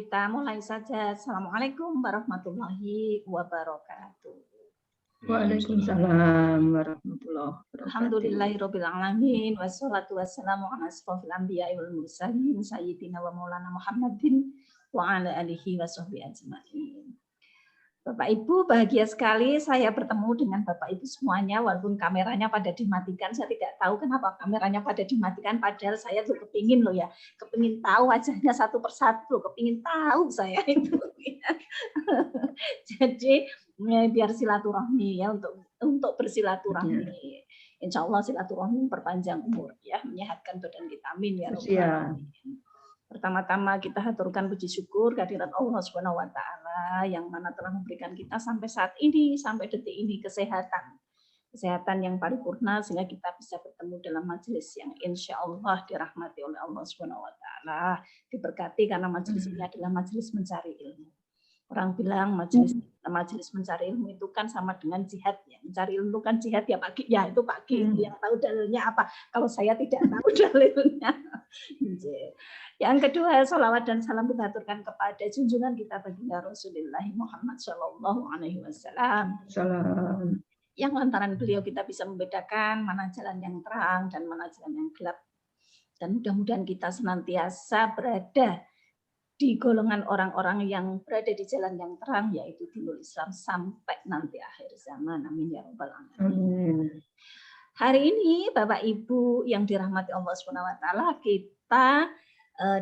kita mulai saja. Assalamualaikum warahmatullahi wabarakatuh. Waalaikumsalam warahmatullahi wabarakatuh. Alhamdulillahirabbil alamin wassalatu wassalamu ala asrofil anbiya'i wal mursalin sayyidina wa maulana Muhammadin wa ala alihi washabbihi ajmain. Bapak Ibu, bahagia sekali saya bertemu dengan Bapak Ibu semuanya walaupun kameranya pada dimatikan. Saya tidak tahu kenapa kameranya pada dimatikan, padahal saya tuh kepingin loh ya, kepingin tahu wajahnya satu persatu, kepingin tahu saya itu. Jadi biar silaturahmi ya, untuk bersilaturahmi. Insya Allah silaturahmi memperpanjang umur ya, menyehatkan badan kita. Amin ya Rabbal alamin. Pertama-tama kita haturkan puji syukur kehadirat Allah Subhanahu wa taala yang mana telah memberikan kita sampai saat ini, sampai detik ini kesehatan yang paripurna sehingga kita bisa bertemu dalam majelis yang insya Allah dirahmati oleh Allah Subhanahu wa taala, diberkati karena majelis ini adalah majelis mencari ilmu. Orang bilang majelis mencari ilmu itu kan sama dengan jihad ya. Mencari ilmu kan jihad ya Pak Ki, ya itu Pak Ki yang tahu dalilnya apa. Kalau saya tidak tahu dalilnya. Yang kedua, salawat dan salam kita aturkan kepada junjungan kita baginda Rasulullah Muhammad Shallallahu Alaihi Wasallam. Salam. Yang lantaran beliau kita bisa membedakan mana jalan yang terang dan mana jalan yang gelap. Dan mudah-mudahan kita senantiasa berada di golongan orang-orang yang berada di jalan yang terang, yaitu dinul Islam sampai nanti akhir zaman. Amin ya Rabbal alamin. Hari ini Bapak Ibu yang dirahmati Allah Subhanahu wa taala, kita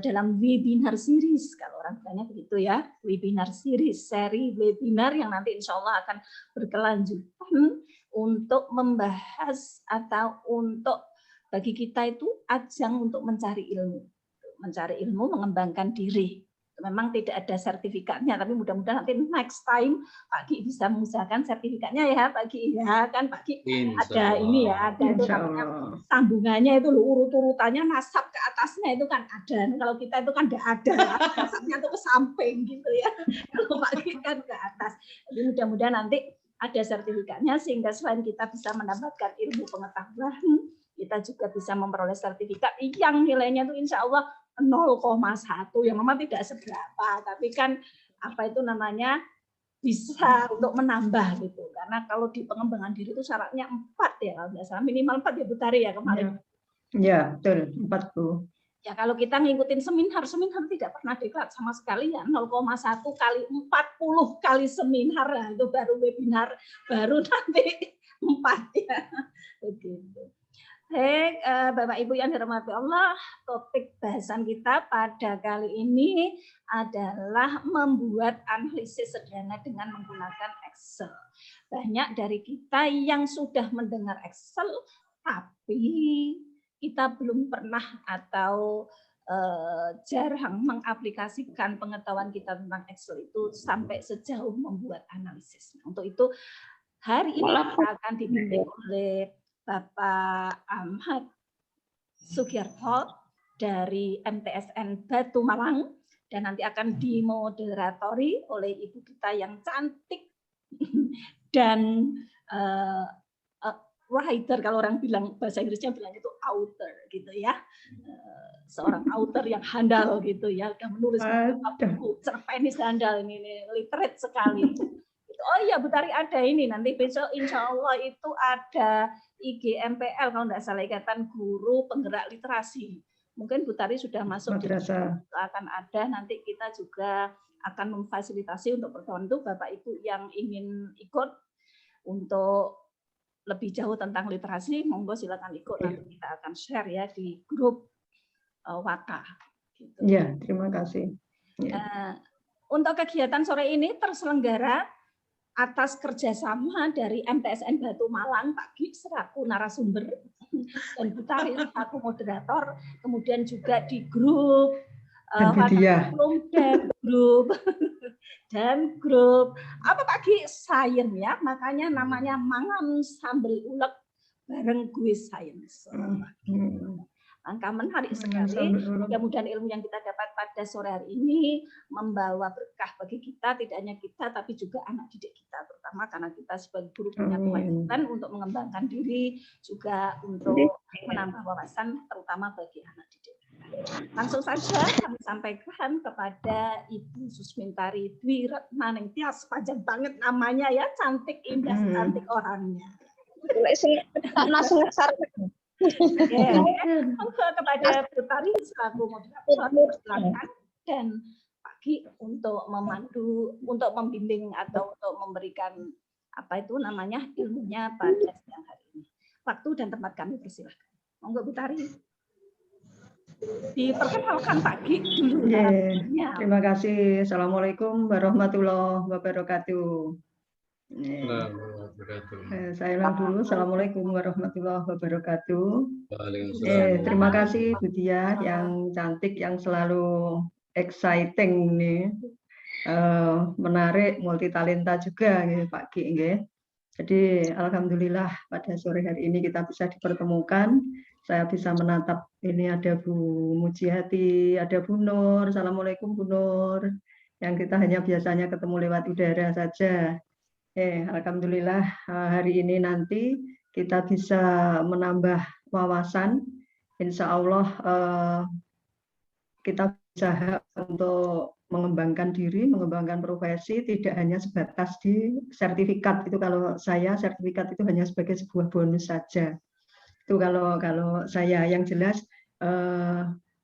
dalam webinar series, kalau orang bilangnya begitu ya, webinar series, seri webinar yang nanti insya Allah akan berkelanjutan untuk membahas atau untuk bagi kita itu ajang untuk mencari ilmu, mengembangkan diri. Memang tidak ada sertifikatnya, tapi mudah-mudahan nanti next time Pak Ki bisa mengusahakan sertifikatnya ya Pak Ki ya, kan Pak Ki ada ini ya, ada itu namanya sambungannya itu urut-urutannya nasab ke atasnya itu kan ada. Kalau kita itu kan tidak ada, nasabnya itu ke samping gitu ya. Kalau Pak Ki kan ke atas. Jadi mudah-mudahan nanti ada sertifikatnya sehingga selain kita bisa mendapatkan ilmu pengetahuan, kita juga bisa memperoleh sertifikat yang nilainya itu insya Allah 0,1 yang memang tidak seberapa, tapi kan apa itu namanya bisa untuk menambah gitu. Karena kalau di pengembangan diri itu syaratnya 4 ya, kalau nggak salah minimal 4 ya Bu Tari ya kemarin. Ya, betul 40. Ya kalau kita ngikutin seminar tidak pernah diklat sama sekali ya 0,1 kali 40 kali seminar lah, itu baru webinar baru nanti 4 ya. Begitu. Baik, Bapak Ibu yang dirahmati Allah, topik bahasan kita pada kali ini adalah membuat analisis sederhana dengan menggunakan Excel. Banyak dari kita yang sudah mendengar Excel, tapi kita belum pernah atau jarang mengaplikasikan pengetahuan kita tentang Excel itu sampai sejauh membuat analisis. Untuk itu, hari ini kita akan dibimbing oleh Bapak Ahmad Sugiarto dari MTSN Batu Malang dan nanti akan dimoderatori oleh ibu kita yang cantik dan writer, kalau orang bilang bahasa Inggrisnya bilang itu author gitu ya, seorang author yang handal gitu ya, udah menulis buku cerpenis handal ini literate sekali. Oh iya Bu Tari ada ini nanti besok insya Allah itu ada IGMPL kalau tidak salah, Ikatan Guru Penggerak Literasi. Mungkin Bu Tari sudah masuk akan ada, nanti kita juga akan memfasilitasi untuk pertemuan itu Bapak Ibu yang ingin ikut untuk lebih jauh tentang literasi, monggo silakan ikut, nanti kita akan share ya di grup Waka. Gitu. Ya, terima kasih. Ya. Untuk kegiatan sore ini terselenggara atas kerjasama dari MTSN Batu Malang, Pak Gi selaku narasumber dan Bu Tari selaku moderator, kemudian juga di grup dan grup apa Pak Gi Sains ya, makanya namanya mangan sambil ulek bareng gue Sains. Angka menarik sekali. Mudah-mudahan ilmu yang kita dapat pada sore hari ini membawa berkah bagi kita, tidak hanya kita, tapi juga anak didik kita, terutama karena kita sebagai guru punya kewajiban untuk mengembangkan diri, juga untuk menambah wawasan, terutama bagi anak didik. Langsung saja kami sampaikan kepada Ibu Susmintari Dwi Retnaningtyas, panjang banget namanya ya, cantik, indah, cantik orangnya. Langsung ngesar. Ya, kepada Bu Tari selaku moderator silakan, dan Pagi untuk memandu, untuk membimbing atau untuk memberikan apa itu namanya ilmunya pada siang hari ini. Waktu dan tempat kami persilahkan. Monggo Bu Tari. Diperkenalkan Pagi dulu. Yeah. Terima kasih. Assalamualaikum warahmatullahi wabarakatuh. Saya ulang dulu. Assalamualaikum warahmatullahi wabarakatuh. Terima kasih Bu Dia yang cantik, yang selalu exciting nih, menarik, multi talenta juga nih, Pak Ki. Jadi alhamdulillah pada sore hari ini kita bisa dipertemukan. Saya bisa menatap, ini ada Bu Mujiati, ada Bu Nur. Assalamualaikum Bu Nur. Yang kita hanya biasanya ketemu lewat udara saja. Alhamdulillah hari ini nanti kita bisa menambah wawasan. Insya Allah kita berusaha untuk mengembangkan diri, mengembangkan profesi, tidak hanya sebatas di sertifikat. Itu kalau saya, sertifikat itu hanya sebagai sebuah bonus saja. Itu kalau saya, yang jelas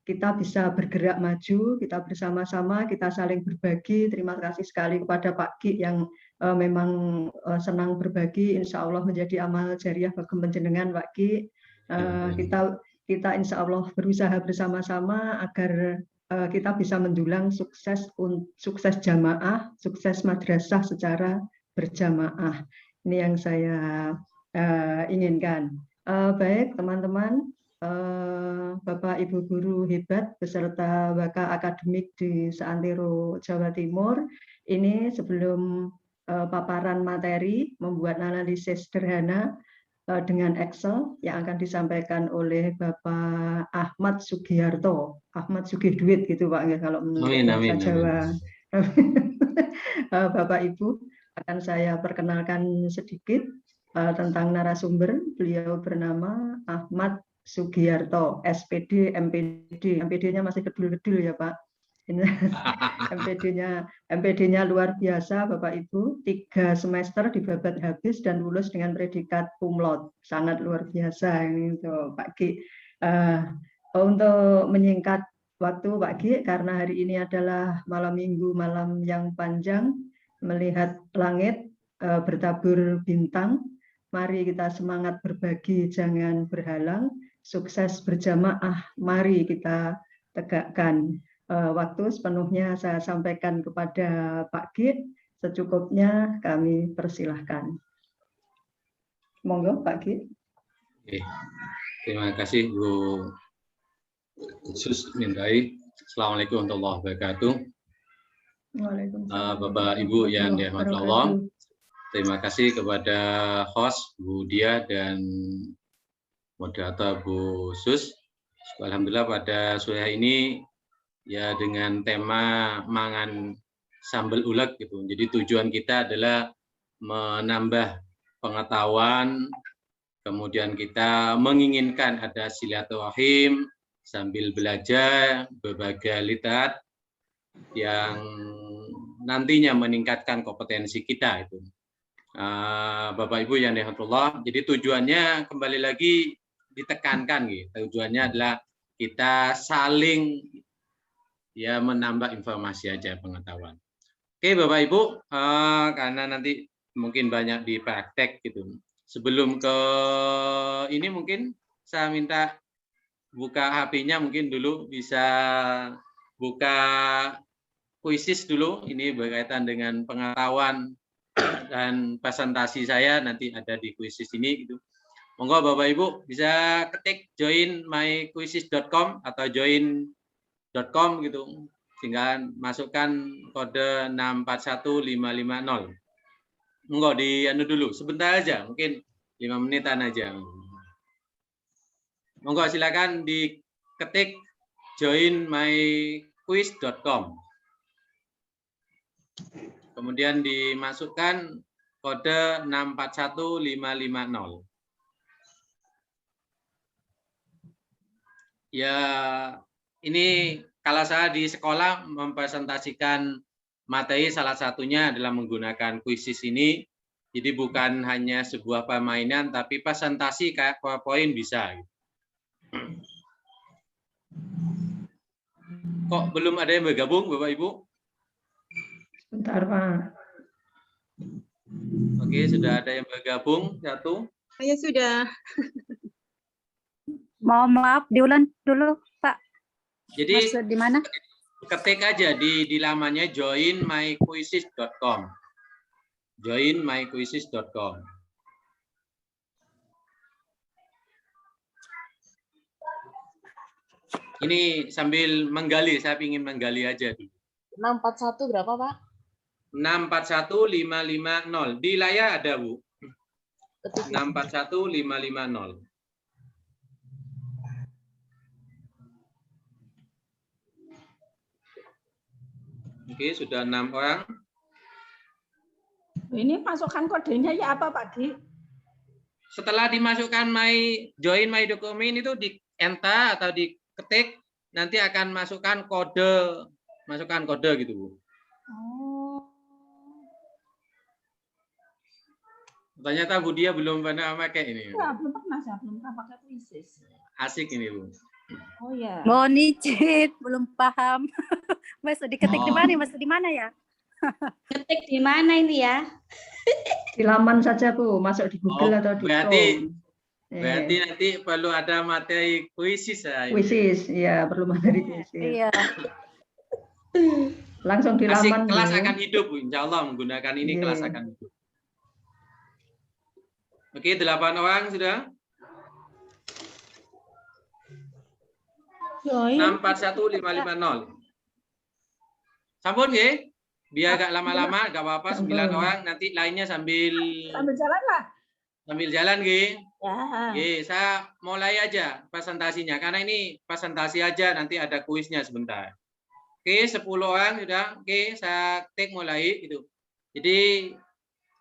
kita bisa bergerak maju, kita bersama-sama, kita saling berbagi. Terima kasih sekali kepada Pak Ki yang memang senang berbagi. Insya Allah menjadi amal jariah bagi panjenengan, Pak Ki. Kita insya Allah berusaha bersama-sama agar kita bisa mendulang sukses jamaah, sukses madrasah secara berjamaah. Ini yang saya inginkan. Baik teman-teman, Bapak Ibu guru hebat beserta Waka akademik di seantero Jawa Timur, ini sebelum paparan materi membuat analisis sederhana dengan Excel yang akan disampaikan oleh Bapak Ahmad Sugiharto, Ahmad Sugihduit gitu Pak ya, kalau menurut bahasa Jawa. Bapak Ibu, akan saya perkenalkan sedikit tentang narasumber. Beliau bernama Ahmad Sugiharto, SPD, MPD. MPD-nya masih gedul-gedul ya Pak. MPD-nya luar biasa Bapak Ibu, 3 semester dibabat habis dan lulus dengan predikat cum laude. Sangat luar biasa ini untuk Pak Ki. Untuk menyingkat waktu Pak Ki, karena hari ini adalah malam minggu, malam yang panjang, melihat langit bertabur bintang, mari kita semangat berbagi, jangan berhalang. Sukses berjamaah, mari kita tegakkan. Waktu sepenuhnya saya sampaikan kepada Pak Ki, secukupnya kami persilahkan. Monggo Pak Ki. Terima kasih Bu Susmintari. Assalamualaikum warahmatullahi wabarakatuh. Bapak Ibu yang dirahmati Allah, terima kasih kepada host Bu Dia dan moderator Bu Sus. Alhamdulillah pada sore hari ini ya dengan tema mangan sambal uleg gitu. Jadi tujuan kita adalah menambah pengetahuan, kemudian kita menginginkan ada silaturahim sambil belajar berbagai literat yang nantinya meningkatkan kompetensi kita itu. Bapak Ibu yang dirahmati Allah, jadi tujuannya kembali lagi ditekankan gitu. Tujuannya adalah kita saling ya menambah informasi aja, pengetahuan. Oke Bapak Ibu, karena nanti mungkin banyak di praktek gitu. Sebelum ke ini mungkin saya minta buka HP-nya, mungkin dulu bisa buka kuisis dulu. Ini berkaitan dengan pengetahuan dan presentasi saya nanti ada di kuisis ini gitu. Monggo Bapak Ibu bisa ketik join myquizzes.com atau join.com gitu. Tinggal masukkan kode 641550. Monggo di anu dulu sebentar aja, mungkin 5 menitan aja. Monggo silakan diketik join myquiz.com. Kemudian dimasukkan kode 641550. Ya, ini kalau saya di sekolah mempresentasikan materi, salah satunya adalah menggunakan kuisis ini. Jadi bukan hanya sebuah permainan, tapi presentasi kayak PowerPoint bisa. Kok belum ada yang bergabung, Bapak Ibu? Sebentar, Pak. Oke, sudah ada yang bergabung. Satu. Saya sudah. Mohon maaf, diulang dulu, Pak. Jadi Maksud di mana? ketik aja di lamannya joinmyquizzes.com. joinmyquizzes.com. Ini sambil menggali, saya ingin menggali aja dulu. 641 berapa, Pak? 641550. Di layar ada, Bu. Ketik. 641550. Oke, sudah 6 orang. Ini masukkan kodenya ya apa Pak Di? Setelah dimasukkan join my document itu di enter atau diketik, nanti akan masukkan kode gitu, Bu. Oh. Ternyata Bu Dia belum pernah pakai ini. Ya, belum pernah, saya belum pernah pakai kuisis. Asik ini, Bu. Oh ya. Mohon izin, belum paham. Masuk diketik di mana? Masuk di mana ya? Ketik di mana ini ya? Di laman saja, Bu. Masuk di Google atau di berarti Chrome. berarti nanti perlu ada materi kuisis ya. Kuisis, ya perlu materi kuisis. Iya. Langsung di Asik, laman. kelas Bu. akan hidup, Bu. Insya Allah menggunakan ini kelas akan hidup. Oke, 8 orang sudah. 641550. Sampun ya? Biar agak lama-lama, gak apa-apa. 9 orang, nanti lainnya sambil Jalan lah. sambil jalan, Gi. Ya. Gi, saya mulai aja presentasinya. Karena ini presentasi aja, nanti ada kuisnya sebentar. Oke, 10 orang sudah. Oke, saya take mulai gitu. Jadi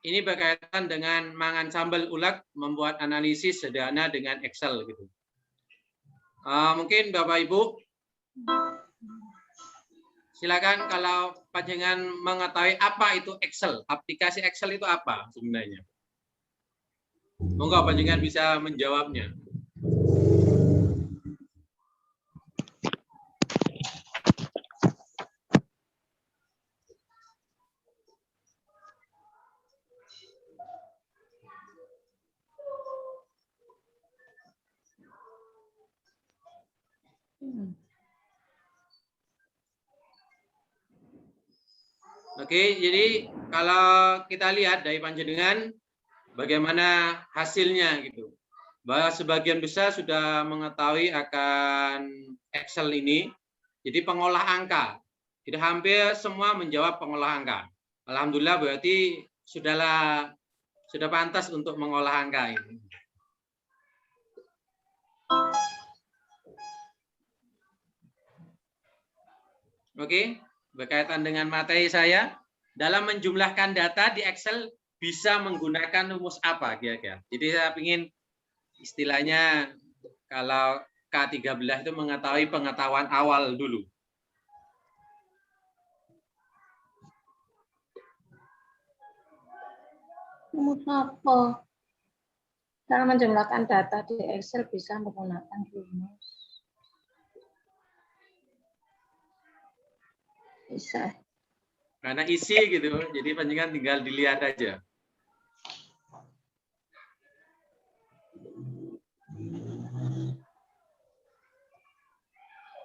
ini berkaitan dengan mangan sambal ulek, membuat analisis sederhana dengan Excel gitu. Mungkin Bapak Ibu, silakan kalau panjenengan mengetahui apa itu Excel, aplikasi Excel itu apa sebenarnya. Monggo panjenengan bisa menjawabnya. Oke, jadi kalau kita lihat dari panjenengan bagaimana hasilnya gitu. Bahwa sebagian besar sudah mengetahui akan Excel ini. Jadi pengolah angka. Jadi hampir semua menjawab pengolah angka. Alhamdulillah berarti sudah pantas untuk mengolah angka ini. Oke. Berkaitan dengan materi saya, dalam menjumlahkan data di Excel bisa menggunakan rumus apa kira-kira. Jadi saya ingin istilahnya kalau K13 itu mengetahui pengetahuan awal dulu. Rumus apa? Dalam menjumlahkan data di Excel bisa menggunakan rumus. Bisa. Karena isi gitu, jadi panjenengan tinggal dilihat aja.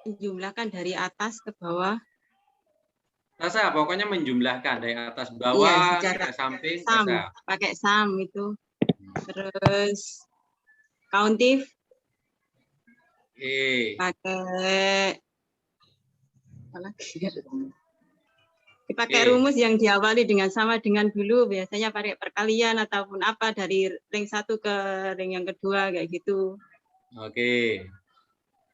Menjumlahkan dari atas ke bawah. Rasa pokoknya menjumlahkan dari atas bawah, Iya, ke samping, sum, rasa. pakai sum itu. Terus countif pakai apa lagi? Dipakai rumus yang diawali dengan sama dengan dulu, biasanya pakai perkalian ataupun apa dari ring 1 ke ring yang kedua kayak gitu. Oke,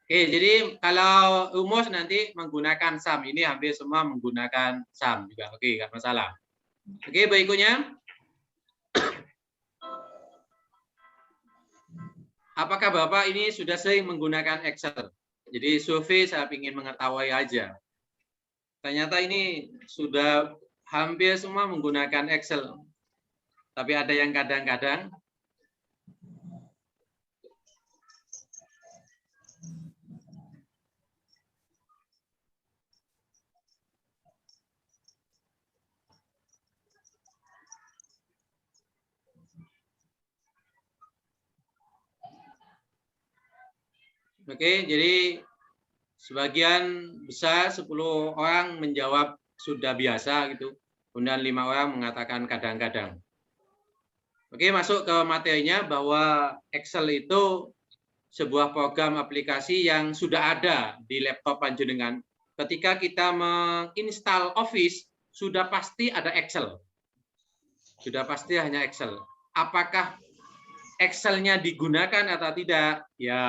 jadi kalau rumus nanti menggunakan sum, ini hampir semua menggunakan sum juga. Oke, nggak masalah. Oke, berikutnya. Apakah Bapak ini sudah sering menggunakan Excel? Jadi survei saya ingin mengetahui aja. Ternyata ini sudah hampir semua menggunakan Excel. Tapi ada yang kadang-kadang Oke, jadi sebagian besar 10 orang menjawab sudah biasa gitu. Kemudian 5 orang mengatakan kadang-kadang. Oke, masuk ke materinya bahwa Excel itu sebuah program aplikasi yang sudah ada di laptop panjenengan. Ketika kita menginstal Office, sudah pasti ada Excel. Sudah pasti hanya Excel. Apakah Excel-nya digunakan atau tidak? Ya,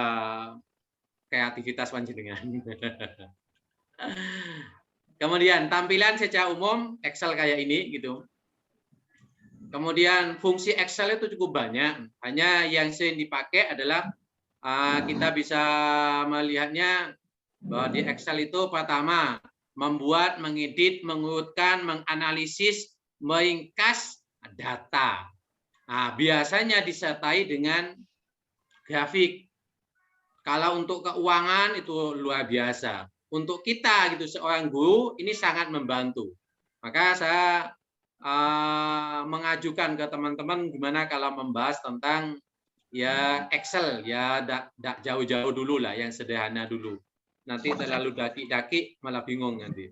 kreativitas panjenengan. Kemudian tampilan secara umum Excel kayak ini gitu. Kemudian fungsi Excel itu cukup banyak. Hanya yang sering dipakai adalah kita bisa melihatnya bahwa di Excel itu pertama membuat, mengedit, mengurutkan, menganalisis, meringkas data. Nah, biasanya disertai dengan grafik. Kalau untuk keuangan itu luar biasa. Untuk kita gitu seorang guru ini sangat membantu. Maka saya mengajukan ke teman-teman gimana kalau membahas tentang ya Excel ya jauh-jauh dulu lah, yang sederhana dulu. Nanti terlalu daki-daki malah bingung nanti.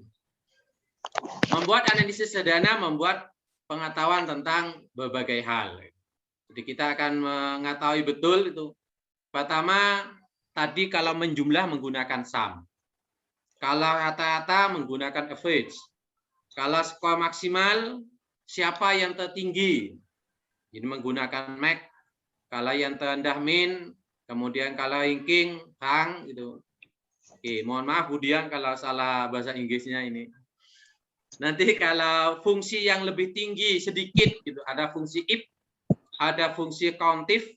Membuat analisis sederhana, membuat pengetahuan tentang berbagai hal. Jadi kita akan mengetahui betul itu. Pertama, tadi kalau menjumlah menggunakan sum. Kalau rata-rata menggunakan average. Kalau skor maksimal, siapa yang tertinggi? Ini menggunakan max. Kalau yang terendah min, kemudian kalau ranking hang gitu. Oke, mohon maaf Budian kalau salah bahasa Inggrisnya ini. Nanti kalau fungsi yang lebih tinggi sedikit gitu, ada fungsi if, ada fungsi countif,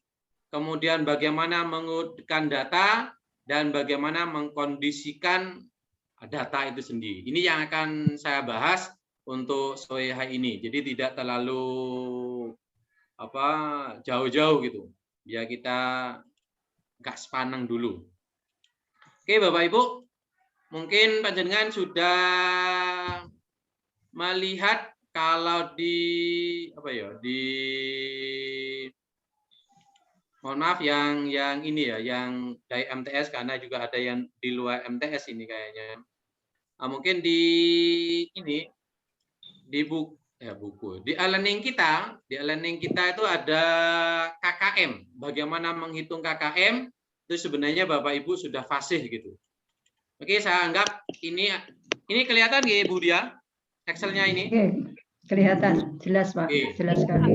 kemudian bagaimana mengurutkan data dan bagaimana mengkondisikan data itu sendiri. Ini yang akan saya bahas untuk sore hari ini. Jadi tidak terlalu jauh-jauh gitu. Biar kita gas panang dulu. Oke, Bapak Ibu, mungkin panjenengan sudah melihat kalau mohon maaf yang ini ya, yang dari MTS karena juga ada yang di luar MTS ini kayaknya. Mungkin di buku di e-learning kita itu ada KKM. Bagaimana menghitung KKM itu sebenarnya Bapak Ibu sudah fasih gitu. Oke, saya anggap ini kelihatan nggih Bu Dia? Excel-nya ini? Oke, kelihatan, jelas Pak, jelas sekali.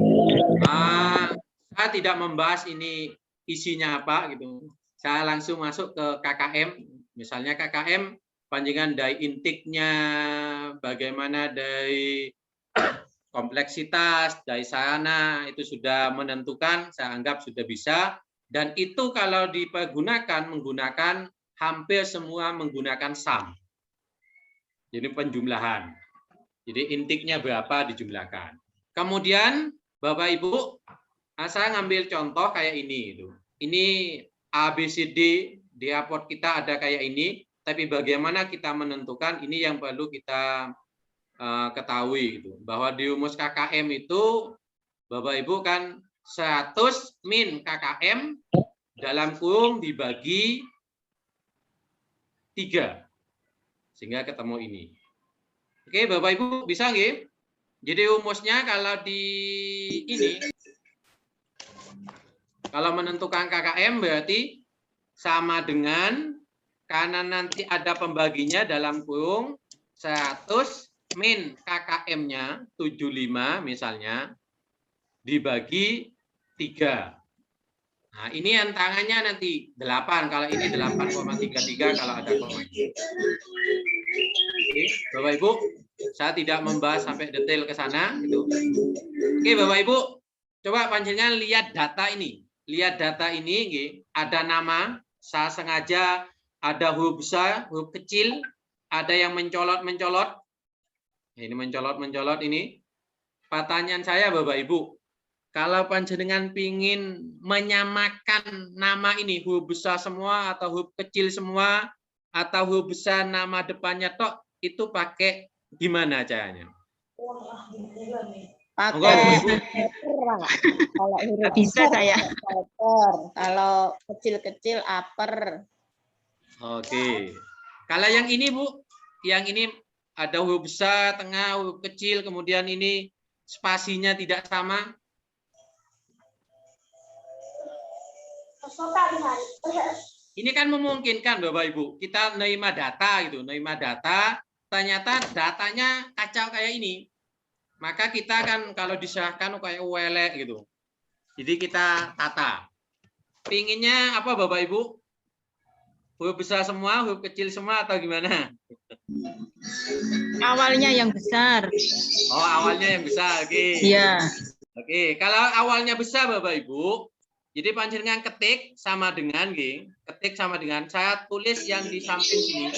Saya tidak membahas ini isinya apa gitu. Saya langsung masuk ke KKM. Misalnya KKM, panjangan dari intiknya, bagaimana dari kompleksitas, dari sarana, itu sudah menentukan, saya anggap sudah bisa. Dan itu kalau menggunakan hampir semua menggunakan sum. Jadi penjumlahan. Jadi intiknya berapa dijumlahkan. Kemudian Bapak Ibu, saya ngambil contoh kayak ini. Ini ABCD di raport kita ada kayak ini. Tapi bagaimana kita menentukan, ini yang perlu kita ketahui. Gitu. Bahwa di rumus KKM itu, Bapak Ibu kan 100 min KKM dalam kurung dibagi 3. Sehingga ketemu ini. Oke, Bapak Ibu bisa nggih? Jadi rumusnya kalau di ini, kalau menentukan KKM berarti sama dengan, karena nanti ada pembaginya dalam kurung 100 min KKM-nya 75 misalnya, dibagi 3. Nah, ini yang tangannya nanti 8, kalau ini 8,33 kalau ada koma. Oke, Bapak Ibu, saya tidak membahas sampai detail ke sana gitu. Oke, Bapak Ibu, coba panjenengan lihat data ini. Lihat data ini, ada nama, saya sengaja ada huruf besar, huruf kecil, ada yang mencolot-mencolot. Ini mencolot-mencolot ini. Pertanyaan saya Bapak Ibu, kalau panjenengan pingin menyamakan nama ini huruf besar semua atau huruf kecil semua atau huruf besar nama depannya tok, itu pakai gimana caranya? Pakai kalau huruf bisa besar saya. upper, kalau kecil-kecil upper. Oke. Kalau yang ini Bu, yang ini ada huruf besar, tengah, huruf kecil, kemudian ini spasinya tidak sama. Ini kan memungkinkan Bapak Ibu, kita nerima data gitu, nerima data, ternyata datanya kacau kayak ini. Maka kita kan kalau diserahkan kayak welek gitu. Jadi kita tata. Pinginnya apa Bapak Ibu? Huruf besar semua, huruf kecil semua atau gimana? Awalnya yang besar. Oh, awalnya yang besar. Oke. Iya. Oke, kalau awalnya besar Bapak Ibu, jadi panjenengan ketik sama dengan ketik sama dengan saya tulis yang di samping sini.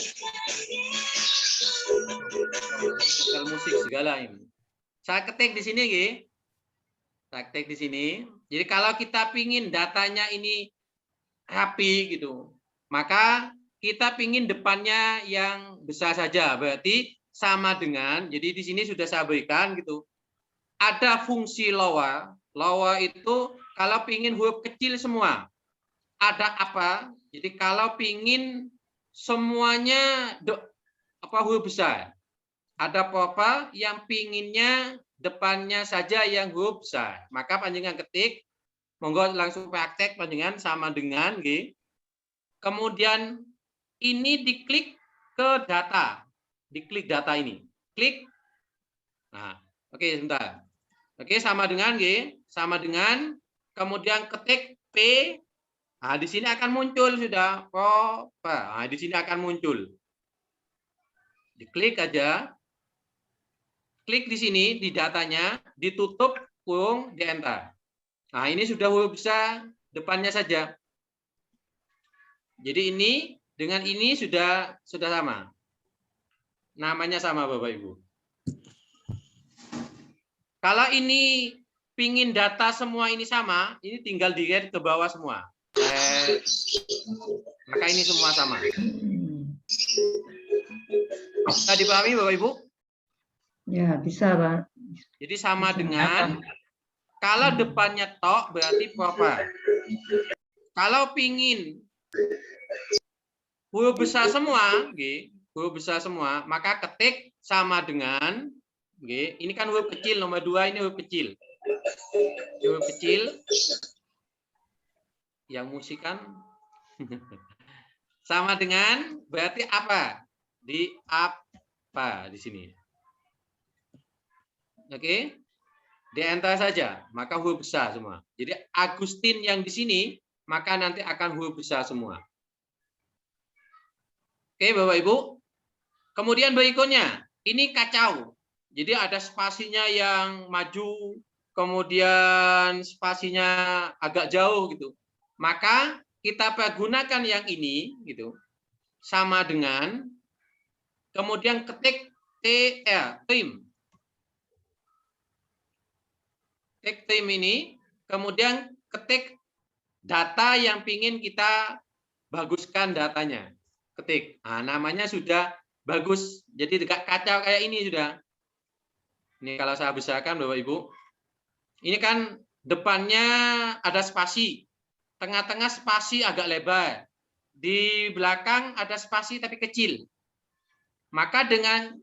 Setel musik segala ini. Saya ketik di sini Saya ketik di sini. Jadi kalau kita pingin datanya ini rapi gitu, maka kita pingin depannya yang besar saja. Berarti sama dengan, jadi di sini sudah saya berikan gitu. Ada fungsi lower. Lower itu kalau pingin huruf kecil semua. Ada apa? Jadi kalau pingin semuanya huruf besar. Ada apa yang pinginnya depannya saja yang huruf besar. Maka panjenengan ketik, monggo langsung praktek panjenengan sama dengan kemudian ini diklik ke data. Diklik data ini. Klik. Nah, oke sebentar. Oke, sama dengan sama dengan kemudian ketik P. Nah, di sini akan muncul sudah. Nah, di sini akan muncul. Diklik aja. Klik di sini di datanya, ditutup kurung di enter. Nah, ini sudah huruf besar depannya saja. Jadi ini dengan ini sudah sama. Namanya sama Bapak Ibu. Kalau ini pingin data semua ini sama, ini tinggal di-get ke bawah semua. Maka ini semua sama. Bisa dipahami Bapak Ibu? Ya, bisa, Pak. Jadi sama dengan kalau depannya tok berarti apa? Kalau pingin huruf besar semua, huruf besar semua, maka ketik sama dengan ini kan huruf kecil nomor 2 ini huruf kecil. Huruf kecil yang musik kan sama dengan berarti apa? Di apa di sini? Oke, di enter saja, maka huruf besar semua. Jadi Agustin yang di sini, maka nanti akan huruf besar semua. Oke, Bapak Ibu. Kemudian berikutnya, ini kacau. Jadi ada spasinya yang maju, kemudian spasinya agak jauh gitu. Maka kita pergunakan yang ini gitu. Sama dengan kemudian ketik tim. Ketik tim ini, kemudian ketik data yang pingin kita baguskan datanya. Ketik. Nah, namanya sudah bagus. Jadi tidak kacau kayak ini sudah. Ini kalau saya besarkan Bapak Ibu. Ini kan depannya ada spasi. Tengah-tengah spasi agak lebar. Di belakang ada spasi tapi kecil. Maka dengan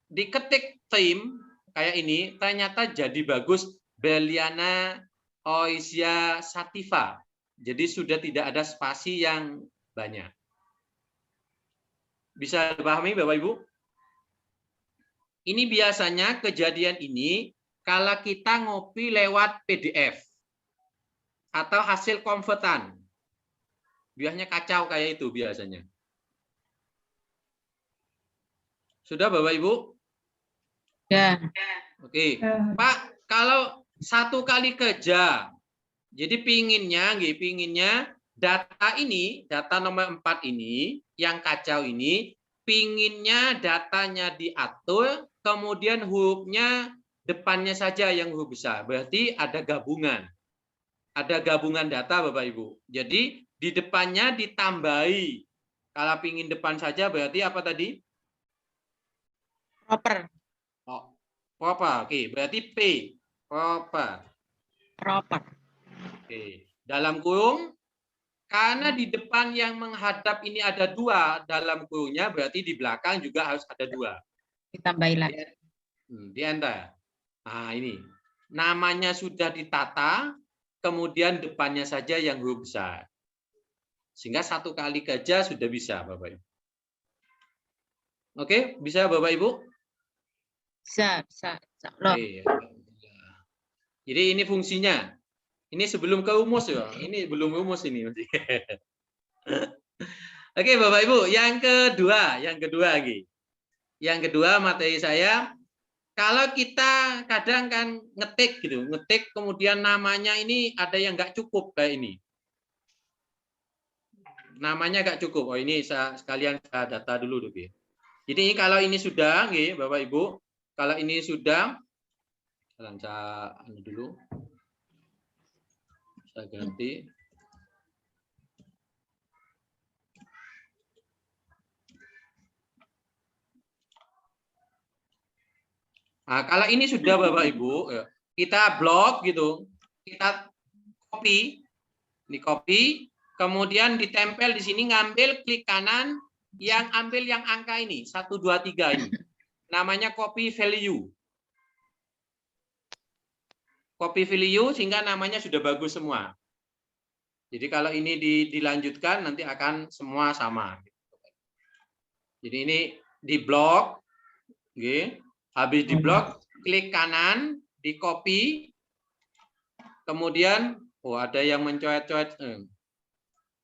diketik tim kayak ini, ternyata jadi bagus. Beliana Oisia Sativa. Jadi sudah tidak ada spasi yang banyak. Bisa dipahami Bapak Ibu? Ini biasanya kejadian ini kalau kita ngopi lewat PDF atau hasil konvertan. Biasanya kacau kayak itu biasanya. Sudah Bapak Ibu? Ya. Oke. Pak, kalau satu kali kerja, jadi pinginnya data ini, data nomor 4 ini, yang kacau ini, pinginnya datanya diatur, kemudian hurufnya depannya saja yang huruf besar. Berarti ada gabungan. Ada gabungan data, Bapak Ibu. Jadi di depannya ditambahi. Kalau pingin depan saja berarti apa tadi? Proper. Oh, proper. Oke, berarti P. Proper. Proper. Oke. Dalam kurung, karena di depan yang menghadap ini ada 2 dalam kurungnya, berarti di belakang juga harus ada 2. Ditambahi lagi. Di enter. Nah, ini. Namanya sudah ditata, kemudian depannya saja yang huruf besar. Sehingga 1 kali kerja sudah bisa, Bapak Ibu. Oke, bisa Bapak Ibu? Bisa. Loh. Oke. Jadi ini fungsinya. Ini sebelum ke rumus ya. Ini belum rumus ini. Oke, Bapak Ibu, yang kedua lagi. Yang kedua materi saya, kalau kita kadang kan ngetik gitu, ngetik kemudian namanya ini ada yang nggak cukup kayak ini. Namanya nggak cukup. Oh, ini sekalian saya data dulu dulu. Jadi kalau ini sudah, Bapak Ibu, kalau ini sudah, saya dulu. Saya ganti. Nah, kalau ini sudah Bapak Ibu, kita blok gitu, kita copy, di copy, kemudian ditempel di sini, ngambil klik kanan, yang ambil yang angka ini 1, 2, 3 ini, namanya copy value. Copy value sehingga namanya sudah bagus semua. Jadi kalau ini dilanjutkan nanti akan semua sama. Jadi ini di blok, habis di blok, klik kanan, di copy, kemudian ada yang mencoet-coet.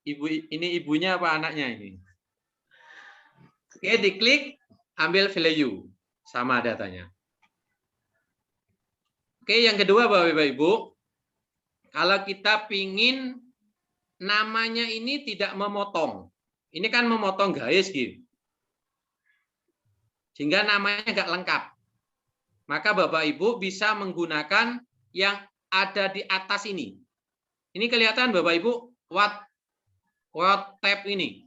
Ibu ini ibunya apa anaknya ini? Oke, diklik, ambil value, sama datanya. Oke, yang kedua Bapak Ibu, kalau kita pingin namanya ini tidak memotong, ini kan memotong garis gitu, sehingga namanya nggak lengkap. Maka Bapak Ibu bisa menggunakan yang ada di atas ini. Ini kelihatan Bapak Ibu, what tab ini.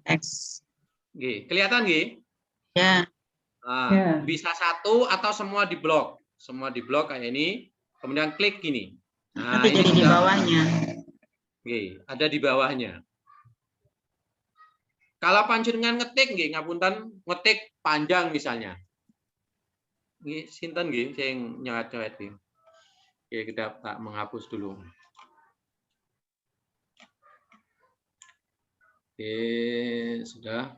X. Kelihatan Ya. Nah, bisa 1 atau semua di blok. Semua di blok kayak ini, kemudian klik gini. Nah, Tapi ini jadi di bawahnya. Ada di bawahnya. Kalau panjenengan ngetik, ngapunten ngetik panjang misalnya. Sinten sing nyoet-nyoet iki. Oke, kita tak menghapus dulu. Oke, sudah.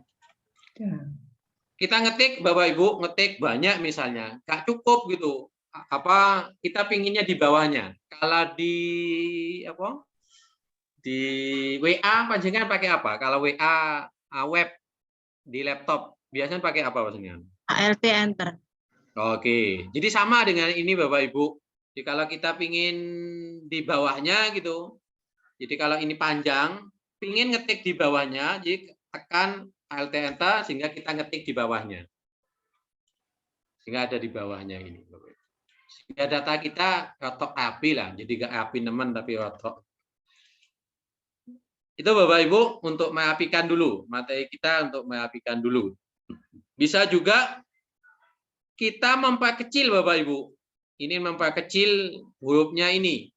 Kita ngetik, Bapak Ibu, ngetik banyak misalnya, nggak cukup gitu. Apa kita pinginnya di bawahnya? Kalau di WA panjenengan pakai apa? Kalau WA web di laptop biasanya pakai apa panjenengan? ALT enter. Oke, jadi sama dengan ini Bapak Ibu. Jadi kalau kita pingin di bawahnya gitu, jadi kalau ini panjang, pingin ngetik di bawahnya, jadi tekan ALT enter sehingga kita ngetik di bawahnya. Sehingga ada di bawahnya ini. Sehingga data kita rotok api lah, jadi nggak api nemen tapi rotok. Itu Bapak Ibu untuk mengapikan dulu, materi kita untuk mengapikan dulu. Bisa juga kita memperkecil Bapak Ibu. Ini memperkecil hurufnya ini.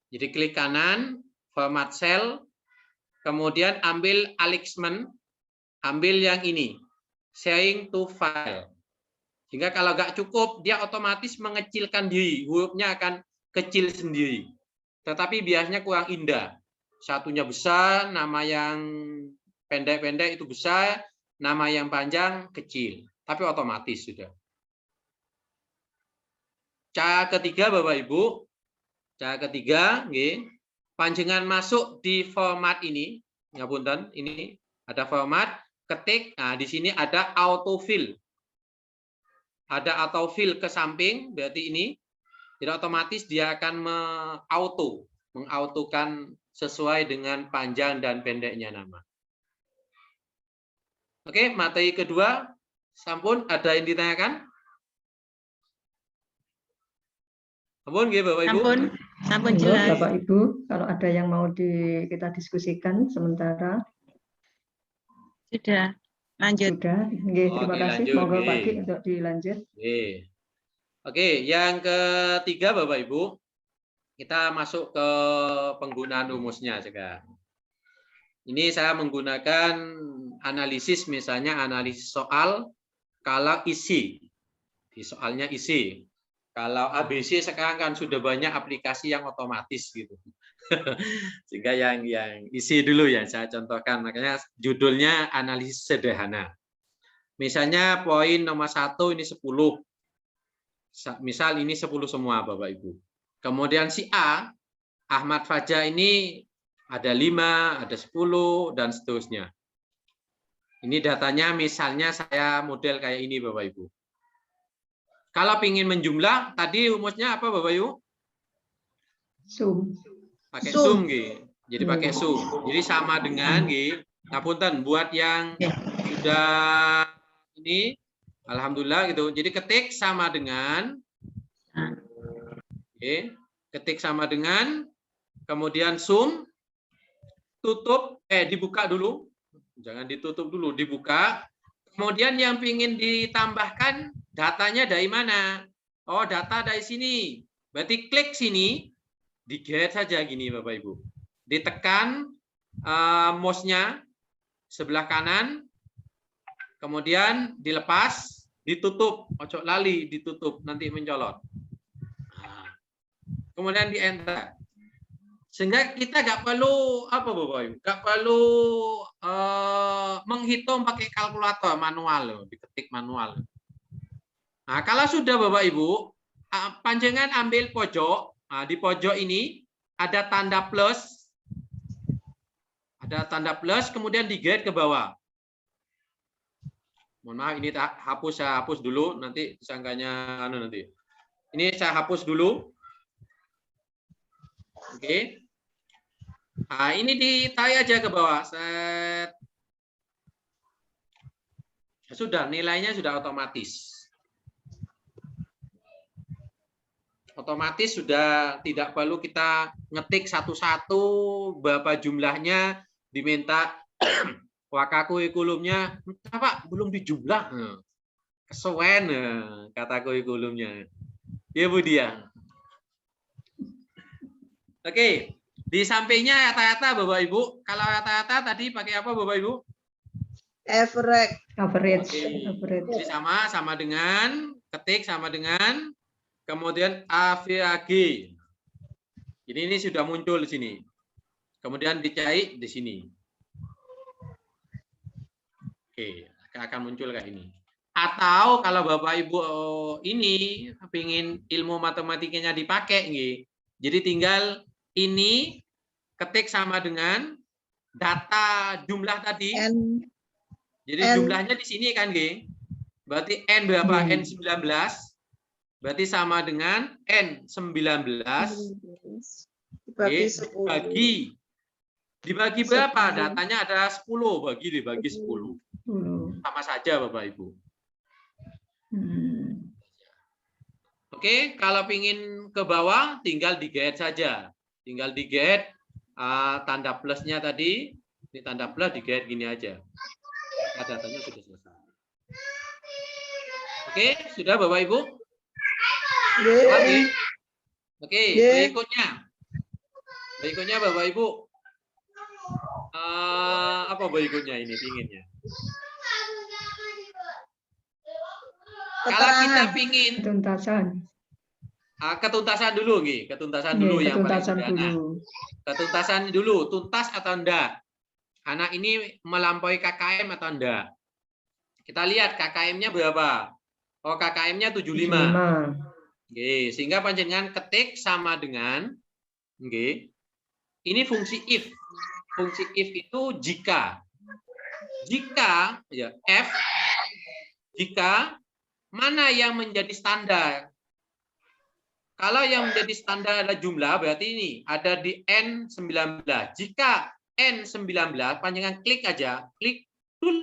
Jadi klik kanan, format cell, kemudian ambil alignment, ambil yang ini, sharing to file. Sehingga kalau nggak cukup, dia otomatis mengecilkan diri, hurufnya akan kecil sendiri. Tetapi biasanya kurang indah. Satunya besar, nama yang pendek-pendek itu besar, nama yang panjang kecil. Tapi otomatis sudah. Cara ketiga Bapak Ibu, cara ketiga, panjenengan masuk di format ini, ngapunten, ini ada format, ketik, nah di sini ada autofill. Ada autofill ke samping, berarti ini, jadi otomatis dia akan auto. mengautokan sesuai dengan panjang dan pendeknya nama. Oke, materi kedua, sampun ada yang ditanyakan? Sampun, Bapak Ibu? Sampun Monggo, jelas. Bapak Ibu, kalau ada yang mau kita diskusikan sementara. Sudah, lanjut. Sudah, nggih, terima Oke, kasih. lanjut, Monggo nggih. Pak Ki untuk dilanjut. Oke, yang ketiga Bapak Ibu, kita masuk ke penggunaan rumusnya sekarang. Ini saya menggunakan analisis, misalnya analisis soal kalau isi. Di soalnya isi. Kalau ABC sekarang kan sudah banyak aplikasi yang otomatis gitu. Sehingga yang isi dulu yang saya contohkan. Makanya judulnya analisis sederhana. Misalnya poin nomor 1 ini 10. Misal ini 10 semua Bapak Ibu. Kemudian si A, Ahmad Fajar ini ada 5, ada 10, dan seterusnya. Ini datanya misalnya saya model kayak ini Bapak Ibu. Kalau ingin menjumlah, tadi rumusnya apa Bapak Ibu? Sum. Pakai sum, gitu. Jadi pakai sum. Jadi sama dengan, gitu. Nah, punten, buat yang sudah ini, alhamdulillah gitu. Jadi ketik sama dengan, ketik sama dengan, kemudian sum, tutup, dibuka dulu. Jangan ditutup dulu, dibuka. Kemudian yang ingin ditambahkan datanya dari mana? Oh, data dari sini. Berarti klik sini, digeret saja gini Bapak Ibu. Ditekan mouse-nya sebelah kanan, kemudian dilepas, ditutup. Ojo lali, ditutup, nanti mencolot. Kemudian di enter. Sehingga kita nggak perlu apa Bapak Ibu, nggak perlu menghitung pakai kalkulator manual, diketik manual. Nah, kalau sudah Bapak Ibu, panjangan ambil pojok. Nah, di pojok ini ada tanda plus, kemudian digeret ke bawah. Mohon maaf, ini saya hapus dulu, nanti disangkanya nanti. Ini saya hapus dulu. Oke. Nah, ini ditarik aja ke bawah. Set. Sudah, nilainya sudah otomatis. Otomatis sudah tidak perlu kita ngetik satu-satu berapa jumlahnya, diminta waka kurikulumnya. Pak, belum dijumlah. Kesuwen kata kurikulumnya. Ya Bu Dia. Oke. Di sampingnya rata-rata Bapak Ibu. Kalau rata-rata tadi pakai apa Bapak Ibu? Average. Okay. Jadi sama dengan ketik sama dengan kemudian AVAG. Ini sudah muncul di sini. Kemudian dicari di sini. Oke, akan muncul kayak ini. Atau kalau Bapak Ibu ini ingin ilmu matematikanya dipakai, jadi tinggal ini ketik sama dengan data jumlah tadi. Jadi jumlahnya di sini kan, berarti N berapa? N19. Berarti sama dengan N19 dibagi berapa? Datanya adalah 10, dibagi 10. Sama saja Bapak Ibu. Oke, kalau ingin ke bawah tinggal digeret saja. Tinggal digeret tanda plusnya tadi, ini tanda plus digeret gini aja. Datanya sudah selesai. Oke, sudah Bapak Ibu? Oke, berikutnya Bapak Ibu. Apa berikutnya ini pinginnya? Kalau kita pingin ketuntasan dulu, ketuntasan dulu yang paling sederhana. Ketuntasan dulu, tuntas atau enggak? Anak ini melampaui KKM atau enggak? Kita lihat KKM-nya berapa? Oh, KKM-nya 75. Oke, sehingga panjenengan ketik sama dengan ini fungsi if. Fungsi if itu jika. Jika ya F jika mana yang menjadi standar? Kalau yang menjadi standar adalah jumlah, berarti ini ada di N19. Jika N19, panjangan klik aja, klik tool.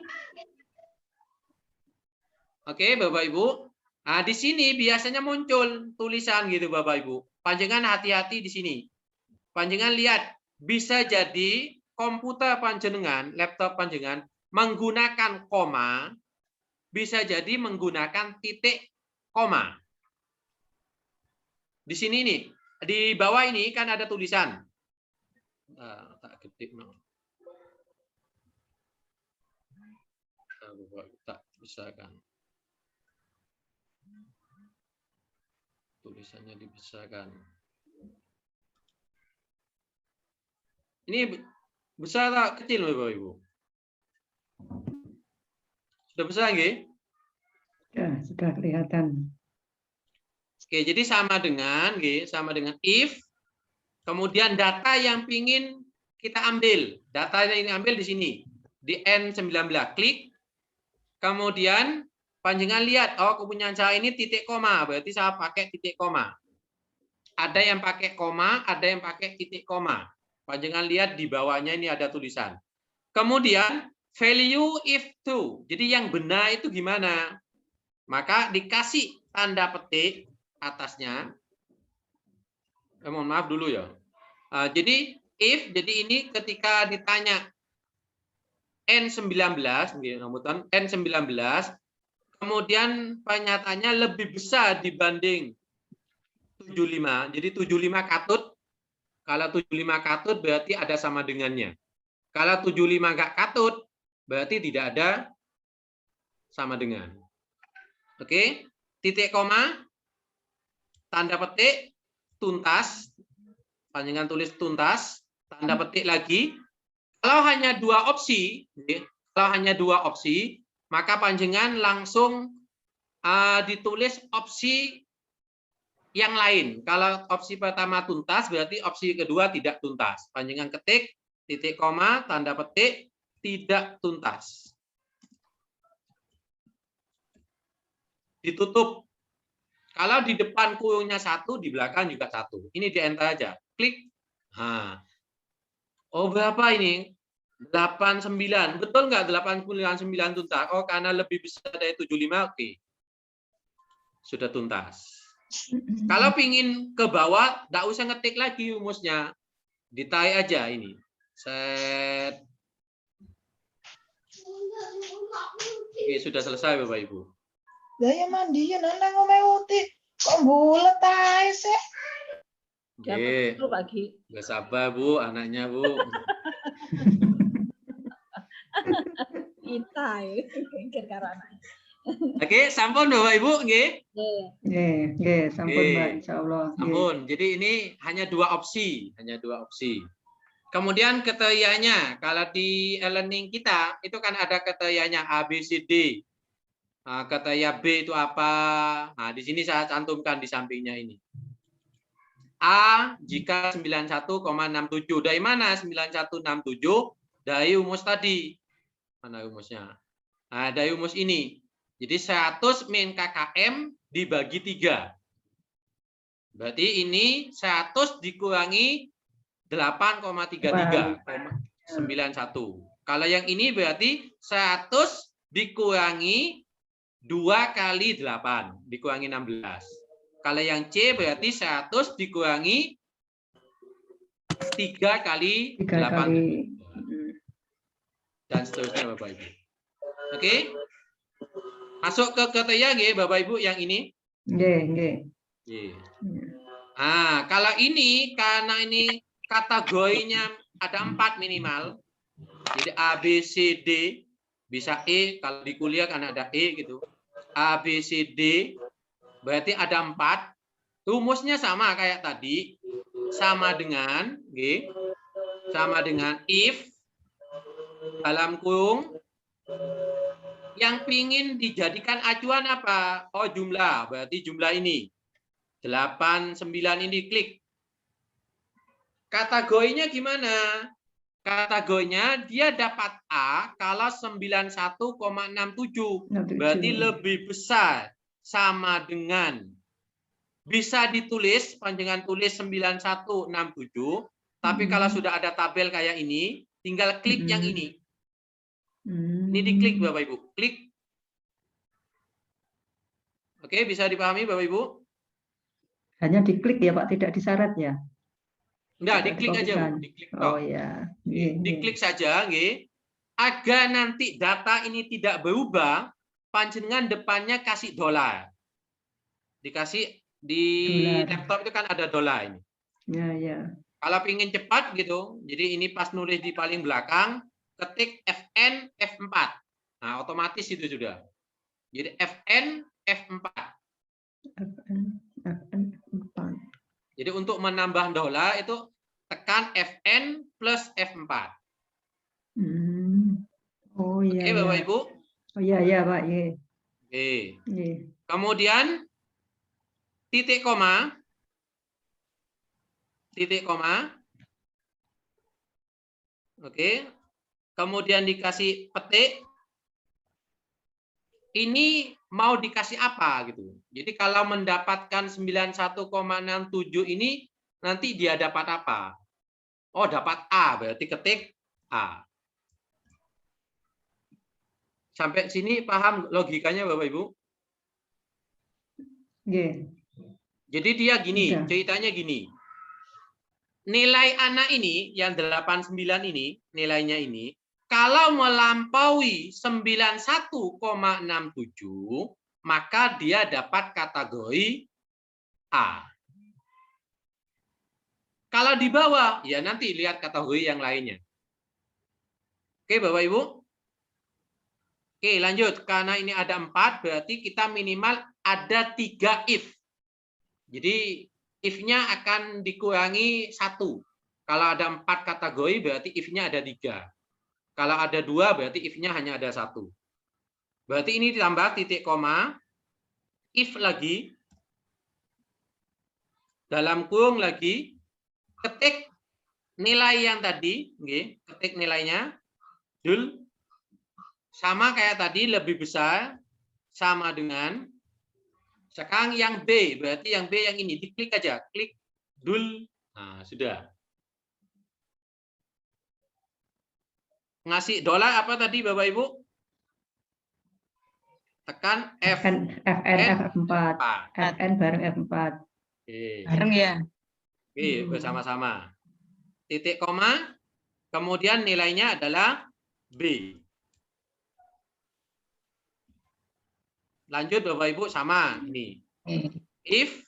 Oke, Bapak Ibu. Nah, di sini biasanya muncul tulisan gitu, Bapak Ibu. Panjangan hati-hati di sini. Panjangan lihat, bisa jadi komputer panjenengan, laptop panjenengan menggunakan koma, bisa jadi menggunakan titik koma. Di sini nih, di bawah ini kan ada tulisan. Tak ketik, tak bisa kan. Tulisannya dibesarkan. Ini besar tak kecil, Bapak Ibu? Sudah besar nggih? Ya, sudah kelihatan. Oke, jadi sama dengan if, kemudian data yang pingin kita ambil. Data yang ini ambil di sini, di N19. Klik, kemudian panjangan lihat, oh kepunyaan saya ini titik koma, berarti saya pakai titik koma. Ada yang pakai koma, ada yang pakai titik koma. Panjangan lihat di bawahnya ini ada tulisan. Kemudian, value if to. Jadi yang benar itu gimana? Maka dikasih tanda petik atasnya. Mohon maaf dulu ya. Jadi if, jadi ini ketika ditanya N19, N19, kemudian pernyataannya lebih besar dibanding 75. Jadi 75 katut. Kalau 75 katut berarti ada sama dengannya. Kalau 75 nggak katut berarti tidak ada sama dengan. Oke, titik koma, tanda petik, tuntas, panjangan tulis tuntas, tanda petik lagi. Kalau hanya dua opsi, maka panjangan langsung ditulis opsi yang lain. Kalau opsi pertama tuntas, berarti opsi kedua tidak tuntas. Panjangan ketik, titik koma, tanda petik, tidak tuntas. Ditutup. Kalau di depan kurungnya 1, di belakang juga 1. Ini di enter aja. Klik. Nah. Oh, berapa ini? 89. Betul nggak 89 tuntas? Oh, karena lebih besar dari 75, oke. Sudah tuntas. Kalau pingin ke bawah, nggak usah ngetik lagi rumusnya. Ditarik aja ini. Set. Oke, sudah selesai Bapak Ibu. Daya mandiin anak ngomeuti. Kok bulet ae sih? Oke. Nggak sabar Bu, anaknya Bu. Kita karo anaknya. Oke, sampun Bapak Ibu, nggih. Nggih, sampun Mbak, insyaallah. Sampun. Jadi ini hanya dua opsi, Kemudian kriterianya, kalau di e-learning kita itu kan ada kriterianya A, B, C, D. Nah, kriteria B itu apa? Nah, di sini saya cantumkan di sampingnya ini. A jika 91,67. Dari mana 9167? Dari rumus tadi. Mana rumusnya? Nah, dari rumus ini. Jadi 100 min KKM dibagi 3. Berarti ini 100 dikurangi 8,33,91. Kalau yang ini berarti 100 dikurangi 2 kali 8, dikurangi 16. Kalau yang C berarti 100 dikurangi 3 kali 8. Dan seterusnya Bapak Ibu. Oke? Masuk ke kriteria nggih Bapak Ibu yang ini? Nggih. Nah, kalau ini karena ini kategorinya ada 4 minimal. Jadi A, B, C, D. Bisa E, kalau di kuliah kan ada E gitu. A, B, C, D. Berarti ada 4. Rumusnya sama kayak tadi. Sama dengan if dalam kurung yang pingin dijadikan acuan apa? Oh, jumlah. Berarti jumlah ini. 89 ini klik. Kategorinya gimana? Kategorinya dia dapat A kalau 91,67. Berarti lebih besar sama dengan bisa ditulis, panjenengan tulis 9167, tapi kalau sudah ada tabel kayak ini, tinggal klik yang ini. Ini diklik Bapak Ibu, klik. Oke, bisa dipahami Bapak Ibu? Hanya diklik ya Pak, tidak diseret ya? Enggak, diklik aja Bu, diklik Oh tok. ya. Diklik saja, nggih. Agar nanti data ini tidak berubah, panjenengan depannya kasih dolar. Dikasih di laptop itu kan ada dolar ini. Ya. Kalau ingin cepat gitu, jadi ini pas nulis di paling belakang, ketik FN F4. Nah, otomatis itu sudah. Jadi FN F4. FN F4. Jadi untuk menambah dolar itu tekan FN plus F4. Oh iya. Oke, Bapak Ibu? Oh iya Pak, iya. Oke. Kemudian titik koma. Oke. Kemudian dikasih petik. Ini mau dikasih apa gitu. Jadi kalau mendapatkan 91,67 ini nanti dia dapat apa? Oh, dapat A, berarti ketik A. Sampai sini paham logikanya Bapak Ibu? Jadi dia gini, ceritanya gini. Nilai anak ini yang 89 ini, nilainya ini, kalau melampaui 91,67, maka dia dapat kategori A. Kalau di bawah, ya nanti lihat kategori yang lainnya. Oke, Bapak Ibu? Oke, lanjut. Karena ini ada 4, berarti kita minimal ada 3 if. Jadi, if-nya akan dikurangi 1. Kalau ada 4 kategori, berarti if-nya ada 3. Kalau ada 2, berarti if-nya hanya ada 1. Berarti ini ditambah titik koma, if lagi, dalam kurung lagi, ketik nilai yang tadi, ketik nilainya, dul, sama kayak tadi, lebih besar, sama dengan, sekarang yang B, berarti yang B yang ini, diklik aja, klik, dul, nah sudah. Ngasih dolar apa tadi Bapak Ibu? Tekan FN F4. FN bareng F4. Bareng ya. Oke, bersama-sama. Titik koma, kemudian nilainya adalah B. Lanjut Bapak Ibu sama ini. If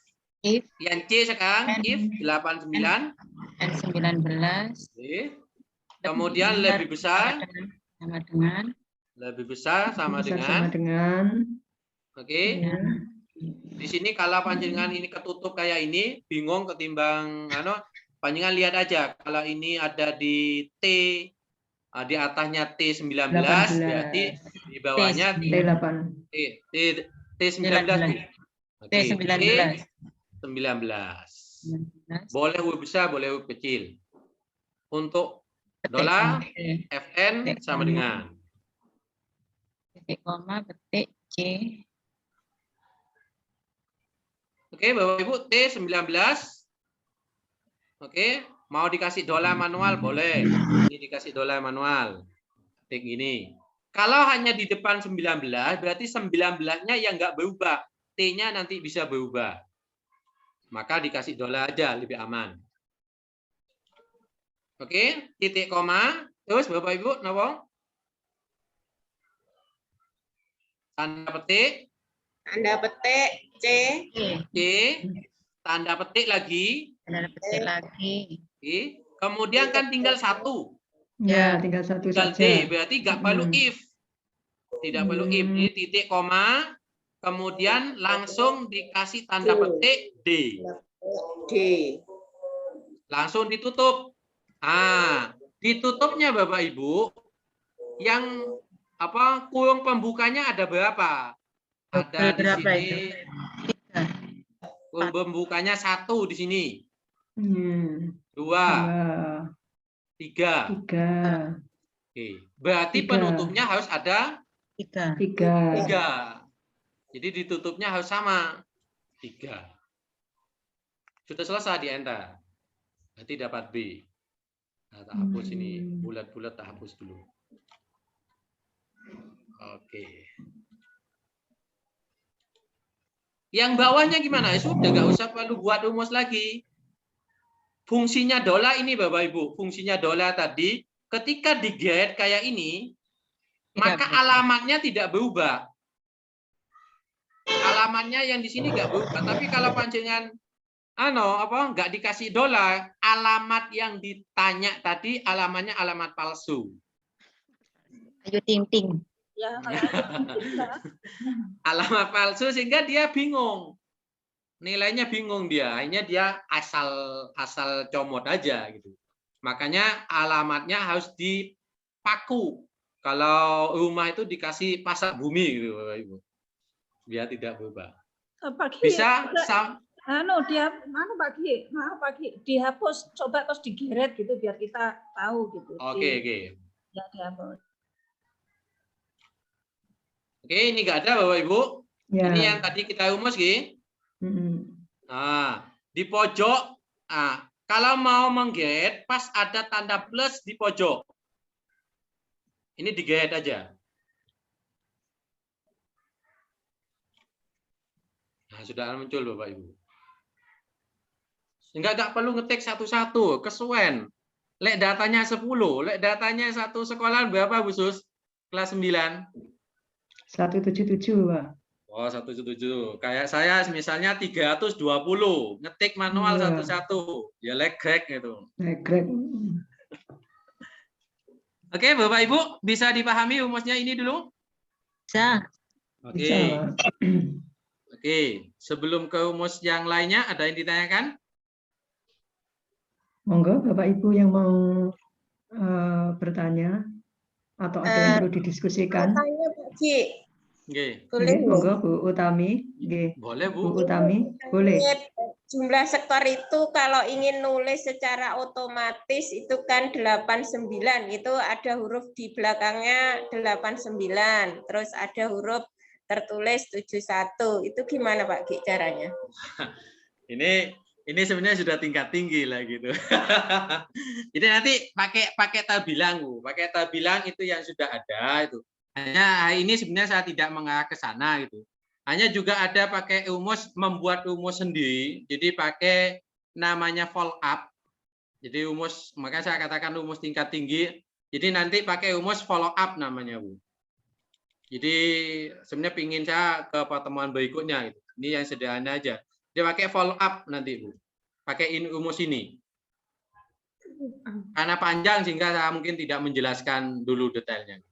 yang C sekarang if 89 N19. Oke. Kemudian lebih besar sama dengan lebih besar sama dengan oke. Di sini kalau panjenengan ini ketutup kayak ini bingung ketimbang panjenengan lihat aja kalau ini ada di T di atasnya T19 berarti di bawahnya T19 T19 boleh huruf besar boleh huruf kecil. Untuk dolar FN sama dengan titik koma petik C. Oke, Bapak Ibu, T19. Oke, mau dikasih dolar manual boleh. Ini dikasih dolar manual. Ketik ini. Kalau hanya di depan 19, berarti 19-nya yang nggak berubah. T-nya nanti bisa berubah. Maka dikasih dolar aja, lebih aman. Oke, titik koma. Terus Bapak Ibu, napa? Tanda petik. Tanda petik C. C. Tanda petik lagi. Tanda petik lagi. Oke. Kemudian kan tinggal 1. Ya, tinggal 1 tinggal saja. D, berarti nggak perlu if. Tidak perlu if. Ini titik koma. Kemudian langsung dikasih tanda petik D. D. Langsung ditutup. Ditutupnya Bapak Ibu, yang kurung pembukanya ada berapa? Ada di sini. Kurung pembukanya 1 di sini. 2, 3. Oke. Berarti penutupnya harus ada 3. Jadi ditutupnya harus sama 3. Sudah selesai di enter. Berarti dapat B. Nah, tak hapus ini. Bulat-bulat tak hapus dulu. Oke. Yang bawahnya gimana? Sudah nggak usah perlu buat rumus lagi. Fungsinya dola ini Bapak Ibu. Fungsinya dola tadi ketika di-get kayak ini, maka alamatnya tidak berubah. Alamatnya yang di sini nggak berubah. Tapi kalau panjenengan nggak dikasih dolar, alamat yang ditanya tadi alamatnya alamat palsu. Ayo ting-ting. Ya, kayak Alamat palsu sehingga dia bingung. Nilainya bingung dia. Akhirnya dia asal comot aja gitu. Makanya alamatnya harus dipaku. Kalau rumah itu dikasih pasak bumi gitu Bapak Ibu. Biar tidak berubah. Bisa dihapus, coba terus digeret gitu biar kita tahu gitu. Oke. Ya, dihapus. Oke, ini nggak ada Bapak Ibu. Ya. Ini yang tadi kita rumus, Ki. Nah, di pojok, kalau mau mengget, pas ada tanda plus di pojok. Ini di-get aja. Nah, sudah muncul Bapak Ibu. Nggak perlu ngetik satu-satu, kesuwen. Lek datanya 10, lek datanya satu sekolah berapa Bu Sus? Kelas 9. 177, Pak. Oh, 177. Kayak saya misalnya 320, ngetik manual satu-satu. Ya legrek gitu. Legrek. Oke, Bapak Ibu, bisa dipahami rumusnya ini dulu? Bisa. Oke. Bisa, Pak. Oke, sebelum ke rumus yang lainnya ada yang ditanyakan? Monggo Bapak Ibu yang mau bertanya atau ada yang perlu didiskusikan. Tanya Pak Ki. Oke. Boleh, Monggo Bu Utami. Boleh Bu. Bu Utami, boleh. Jumlah skor itu kalau ingin nulis secara otomatis itu kan 89, itu ada huruf di belakangnya 89, terus ada huruf tertulis 71. Itu gimana Pak Ki caranya? Ini sebenarnya sudah tingkat tinggi lah gitu. Jadi nanti pakai tabilang Bu. Pakai tabilang itu yang sudah ada itu. Hanya ini sebenarnya saya tidak mengarah ke sana gitu. Hanya juga ada pakai rumus, membuat rumus sendiri. Jadi pakai namanya follow up. Jadi rumus, makanya saya katakan rumus tingkat tinggi. Jadi nanti pakai rumus follow up namanya Bu. Jadi sebenarnya pingin saya ke pertemuan berikutnya gitu. Ini yang sederhana aja. Dia pakai follow up nanti Bu. Pakai rumus ini. Karena panjang sehingga saya mungkin tidak menjelaskan dulu detailnya.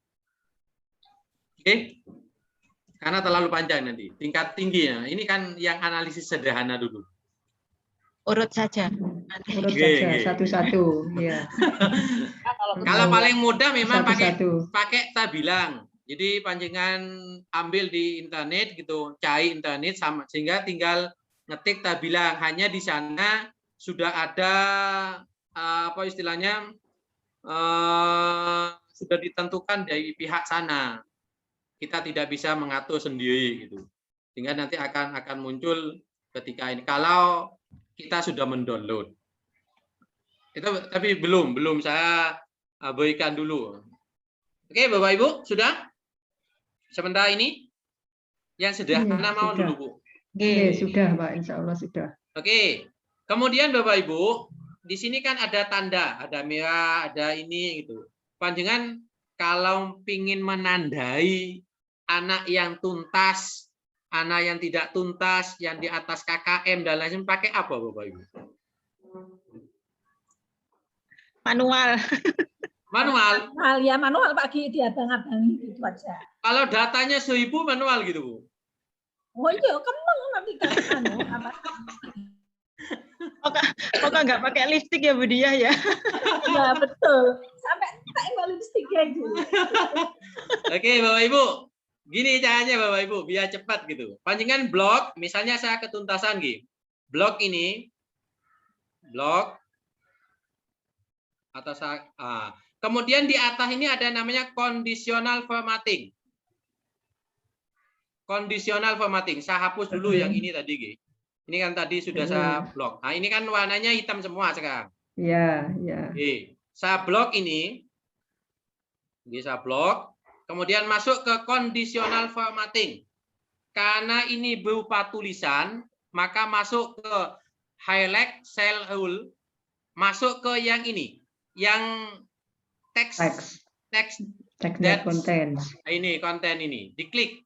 Oke. Karena terlalu panjang nanti. Tingkat tinggi ya. Ini kan yang analisis sederhana dulu. Urut saja. Urut saja satu-satu, ya. Kalau paling mudah memang pakai tabilang. Jadi panjenengan ambil di internet gitu, cari internet sama sehingga tinggal ngetik tabilang. Hanya di sana sudah ada apa istilahnya sudah ditentukan dari pihak sana. Kita tidak bisa mengatur sendiri gitu. Sehingga nanti akan muncul ketika ini kalau kita sudah mendownload. Itu tapi belum saya berikan dulu. Oke, Bapak Ibu, sudah? Sementara ini yang sederhana mau dulu, Bu. Oke, sudah, Pak. Insya Allah sudah. Oke. Kemudian Bapak Ibu, di sini kan ada tanda, ada merah, ada ini gitu. Panjenengan kalau pingin menandai anak yang tuntas, anak yang tidak tuntas, yang di atas KKM dan lain-lain pakai apa Bapak Ibu? Manual. Manual. Ya manual Pak Ki, diabang-abangi gitu aja. Kalau datanya 1000 manual gitu Bu. Oh iya, kemeng nanti kan apa? Kok nggak pakai lipstik ya Bu Diah ya? Ya betul. Sampai tak lipstik aja. Oke Bapak Ibu. Gini caranya Bapak Ibu, biar cepat gitu. Panjenengan blok, misalnya saya ketuntasan gitu. Blok ini, blok atas. Kemudian di atas ini ada namanya conditional formatting. Conditional formatting. Saya hapus dulu yang ini tadi gitu. Ini kan tadi sudah saya blok. Nah, ini kan warnanya hitam semua sekarang. Ya, ya. Oke, saya blok ini. Bisa blok. Kemudian masuk ke conditional formatting. Karena ini berupa tulisan, maka masuk ke highlight cell rule, masuk ke yang ini, yang teks that contains. Ini konten ini, diklik.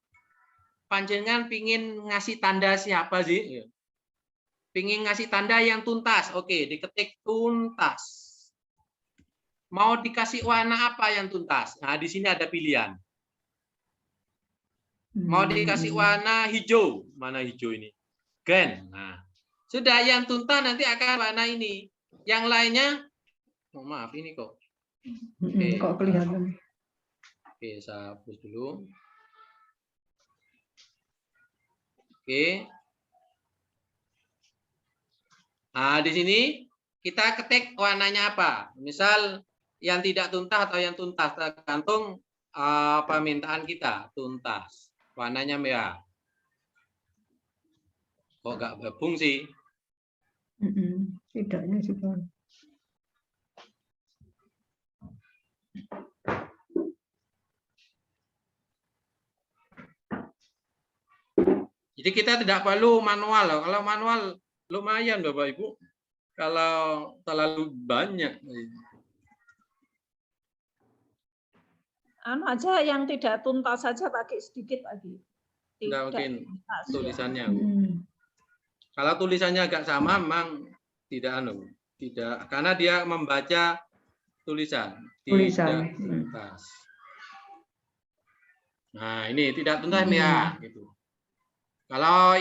Panjenengan pingin ngasih tanda siapa sih? Pingin ngasih tanda yang tuntas, oke, diketik tuntas. Mau dikasih warna apa yang tuntas? Nah, di sini ada pilihan. Mau dikasih warna hijau, mana hijau ini? Green. Nah, sudah yang tuntas nanti akan warna ini. Yang lainnya, oh, maaf ini kok. Oke, kok kelihatan? Oke, saya hapus dulu. Oke. Nah, di sini kita ketik warnanya apa. Misal yang tidak tuntas atau yang tuntas, tergantung permintaan kita. Tuntas. Warnanya merah. Kok nggak gabung sih? Tidaknya juga. Jadi kita tidak perlu manual. Kalau manual lumayan Bapak Ibu. Kalau terlalu banyak. Anu aja yang tidak tuntas saja pakai sedikit lagi. Tidak mungkin tuntas, tulisannya. Kalau tulisannya agak sama, memang tidak tidak, karena dia membaca tulisan. Tidak tuntas. Nah, ini tidak tuntas ya, gitu. Kalau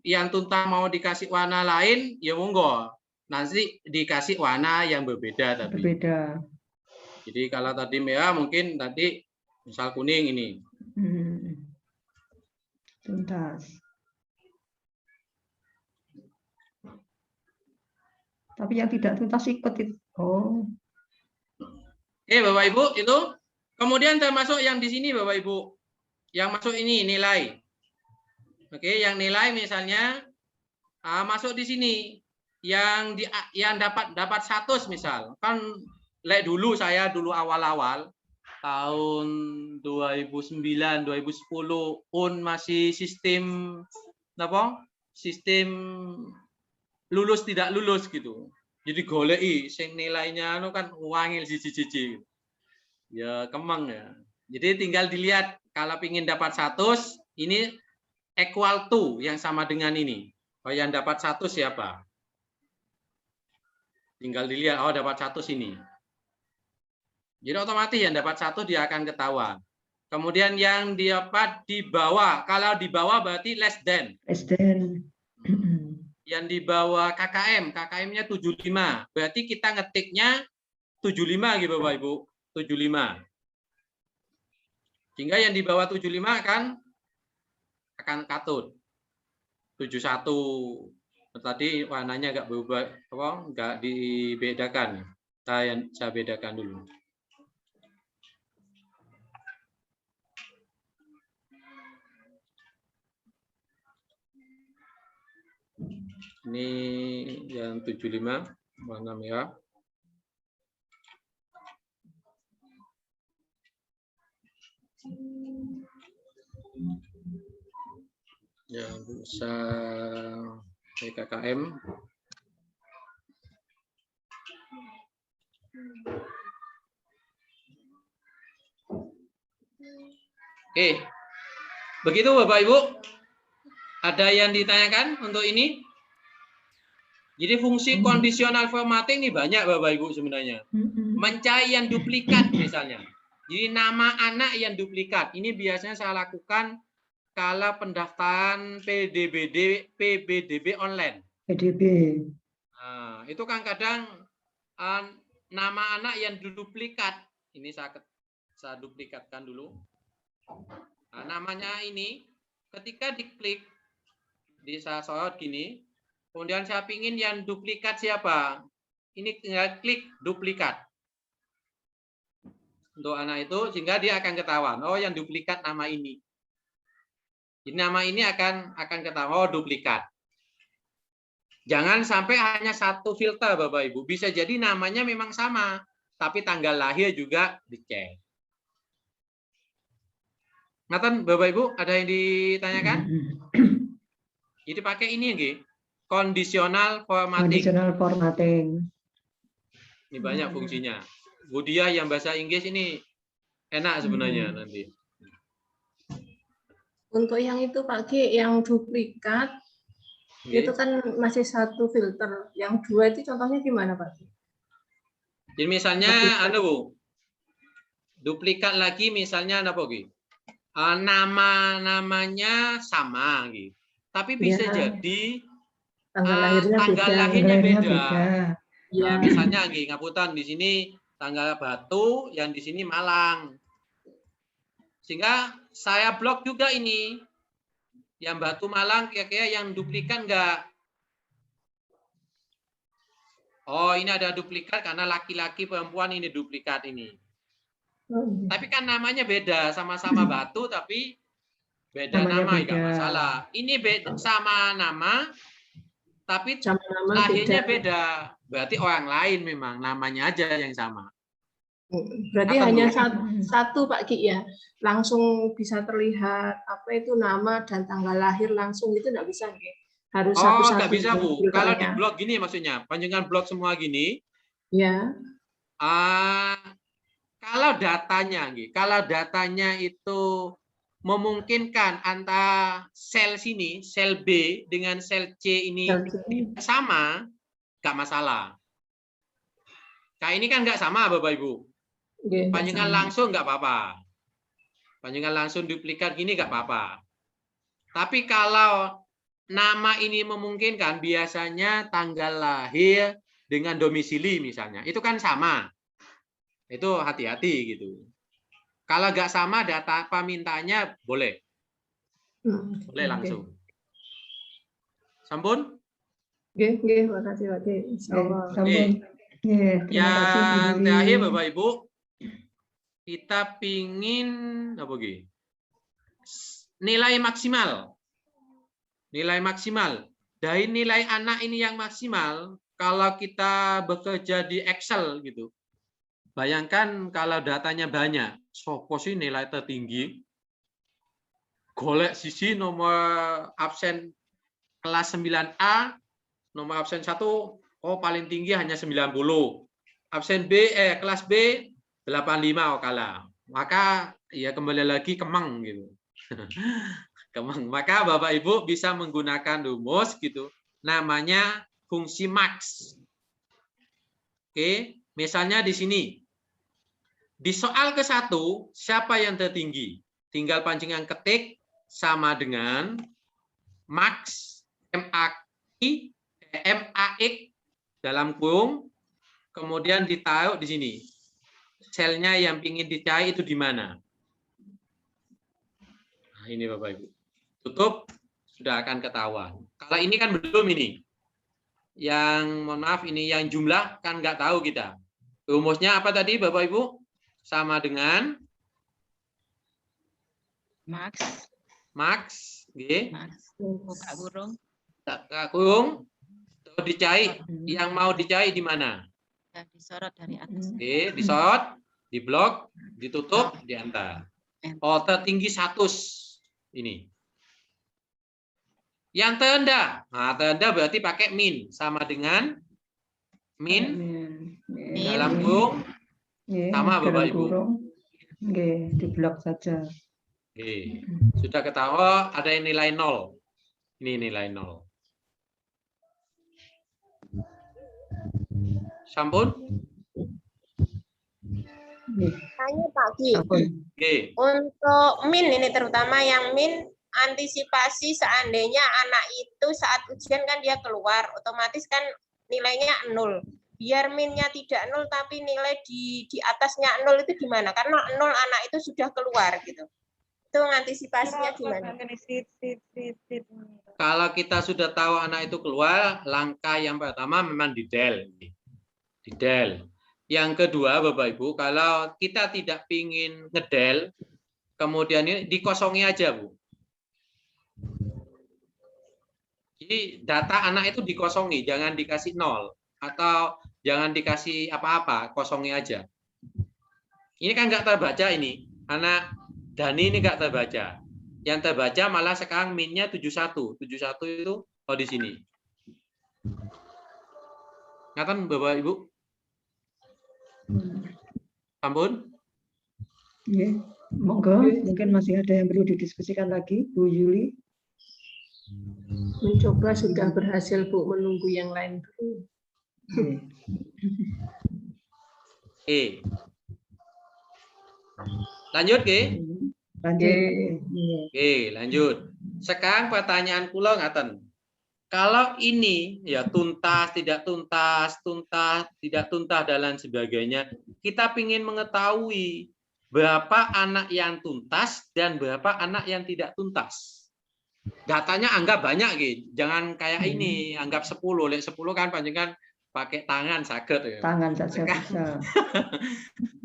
yang tuntas mau dikasih warna lain, ya monggo. Nanti dikasih warna yang berbeda tapi. Berbeda. Jadi kalau tadi merah mungkin tadi misal kuning ini. Tuntas. Tapi yang tidak tuntas ikut itu. Oh. Oke, Bapak Ibu, itu. Kemudian termasuk yang di sini Bapak Ibu. Yang masuk ini nilai. Oke, yang nilai misalnya masuk di sini. Yang dapat 100 misal. Kan dulu saya awal-awal tahun 2009 2010 pun masih sistem apa? Sistem lulus tidak lulus gitu. Jadi goleki sing nilainya kan wangil siji-siji. Ya kemang ya. Jadi tinggal dilihat kalau ingin dapat 100 ini equal to yang sama dengan ini. Oh, yang dapat 100 siapa? Tinggal dilihat, oh dapat 100 ini. Jadi otomatis yang dapat 1 dia akan ketahuan. Kemudian yang dapat di bawah, kalau di bawah berarti less than. Less than. Yang di bawah KKM, KKM-nya 75. Berarti kita ngetiknya 75 gitu Bapak Ibu, 75. Sehingga yang di bawah 75 akan katut. 71. Tadi warnanya nggak berubah, nggak dibedakan. Saya bedakan dulu. Ini yang 75 warna merah. Yang bisa PKKM. Oke. Begitu Bapak Ibu. Ada yang ditanyakan untuk ini? Jadi fungsi conditional formatting ini banyak Bapak Ibu sebenarnya. Mencari yang duplikat misalnya. Jadi nama anak yang duplikat. Ini biasanya saya lakukan kalau pendaftaran PBDB online. PDB. Nah, itu kan kadang nama anak yang duplikat. Ini saya duplikatkan dulu. Nah, namanya ini ketika diklik saya sorot gini. Kemudian saya pingin yang duplikat siapa? Ini tinggal klik duplikat. Untuk anak itu, sehingga dia akan ketahuan. Oh, yang duplikat nama ini. Jadi nama ini akan ketahuan, oh duplikat. Jangan sampai hanya satu filter, Bapak Ibu. Bisa jadi namanya memang sama, tapi tanggal lahir juga dicek. Ngaten, Bapak Ibu, ada yang ditanyakan? Jadi pakai ini, nggih. Conditional formatting. Conditional formatting. Ini banyak fungsinya. Bu Diah yang bahasa Inggris ini enak sebenarnya nanti. Untuk yang itu Pak G, yang duplikat, itu kan masih satu filter. Yang dua itu contohnya gimana Pak G? Jadi misalnya, Bu, duplikat lagi misalnya apa, Bu? Nama-namanya sama, gitu. Tapi bisa jadi tanggal lahirnya beda. Ya. Misalnya, Ngaputan di sini tanggal Batu, yang di sini Malang. Sehingga saya blok juga ini. Yang Batu Malang kira-kira yang duplikat enggak? Oh, ini ada duplikat karena laki-laki perempuan ini duplikat ini. Tapi kan namanya beda, sama-sama Batu tapi beda nama, enggak masalah. Ini beda, sama nama tapi lahirnya beda. Berarti orang lain memang, namanya aja yang sama. Berarti hanya satu Pak Ki ya, langsung bisa terlihat apa itu nama dan tanggal lahir langsung itu nggak bisa nggih? Harus satu-satu. Nggak bisa Bu. Kalau di blog gini maksudnya, panjangan blog semua gini. Ya. Kalau datanya itu memungkinkan antara sel sini, sel B dengan sel C ini sama, nggak masalah. Kayak ini kan nggak sama Bapak Ibu. Panjangan langsung nggak apa-apa. Panjangan langsung duplikat gini nggak apa-apa. Tapi kalau nama ini memungkinkan, biasanya tanggal lahir dengan domisili misalnya, itu kan sama. Itu hati-hati gitu. Kalau nggak sama data permintaannya boleh. Boleh langsung. Sampun? Nggih, makasih Pak Ki. Sampun. Yang terakhir Bapak Ibu, kita pingin apa gitu? Nilai maksimal. Nilai maksimal. Dari nilai anak ini yang maksimal, kalau kita bekerja di Excel gitu. Bayangkan kalau datanya banyak, sopo sih nilai tertinggi? Golek sisi nomor absen kelas 9A, nomor absen 1, paling tinggi hanya 90. Absen B, kelas B 85 kalah. Maka ya kembali lagi kemang gitu. Kemang. Maka Bapak Ibu bisa menggunakan rumus gitu. Namanya fungsi max. Oke, misalnya di sini. Di soal ke-1, siapa yang tertinggi? Tinggal pancingan ketik sama dengan max MAX dalam kurung, kemudian ditaruh di sini. Selnya yang ingin dicari itu di mana? Nah, ini Bapak Ibu. Tutup, sudah akan ketahuan. Kalau ini kan belum ini. Yang, mohon maaf, ini yang jumlah kan nggak tahu kita. Rumusnya apa tadi Bapak Ibu? Sama dengan Max. Buka kurung. Buka kurung. Terus dicari. Yang mau dicari di mana? Disorot dari atas. Oke, disorot, diblok, ditutup, diantar. Oh, tertinggi 100 ini. Yang terendah. Nah, terendah berarti pakai min. Sama dengan min dalam kurung. Sama Bapak Ibu. Oke, diblok saja. Oke. Sudah ketawa ada yang nilai 0. Ini nilai 0. Sampun? Tanya Pak Ki. Untuk min ini terutama yang min, antisipasi seandainya anak itu saat ujian kan dia keluar, otomatis kan nilainya 0. Biar minnya tidak 0 tapi nilai di atasnya 0 itu gimana? Karena 0 anak itu sudah keluar gitu. Itu antisipasinya gimana? Kalau kita sudah tahu anak itu keluar, langkah yang pertama memang di del. Di del. Yang kedua Bapak Ibu, kalau kita tidak ingin ngedel, kemudian ini dikosongi aja Bu. Jadi data anak itu dikosongi, jangan dikasih 0 atau jangan dikasih apa-apa, kosongi aja. Ini kan nggak terbaca ini, anak Dani ini nggak terbaca. Yang terbaca malah sekarang min-nya 71. 71 itu di sini. Ngaten Bapak Ibu? Ampun? Ya, monggo, mungkin masih ada yang perlu didiskusikan lagi, Bu Yuli. Mencoba sudah berhasil, Bu, menunggu yang lain dulu. Lanjut, Ki? Lanjut. Oke, lanjut. Sekarang pertanyaan kula ngaten. Kalau ini ya tuntas, tidak tuntas, tuntas, tidak tuntas dan lain sebagainya, kita ingin mengetahui berapa anak yang tuntas dan berapa anak yang tidak tuntas. Datanya anggap banyak, gitu. Jangan kayak ini, anggap 10. Lek 10 kan panjenengan pakai tangan sakit. Ya. Tangan saja bisa.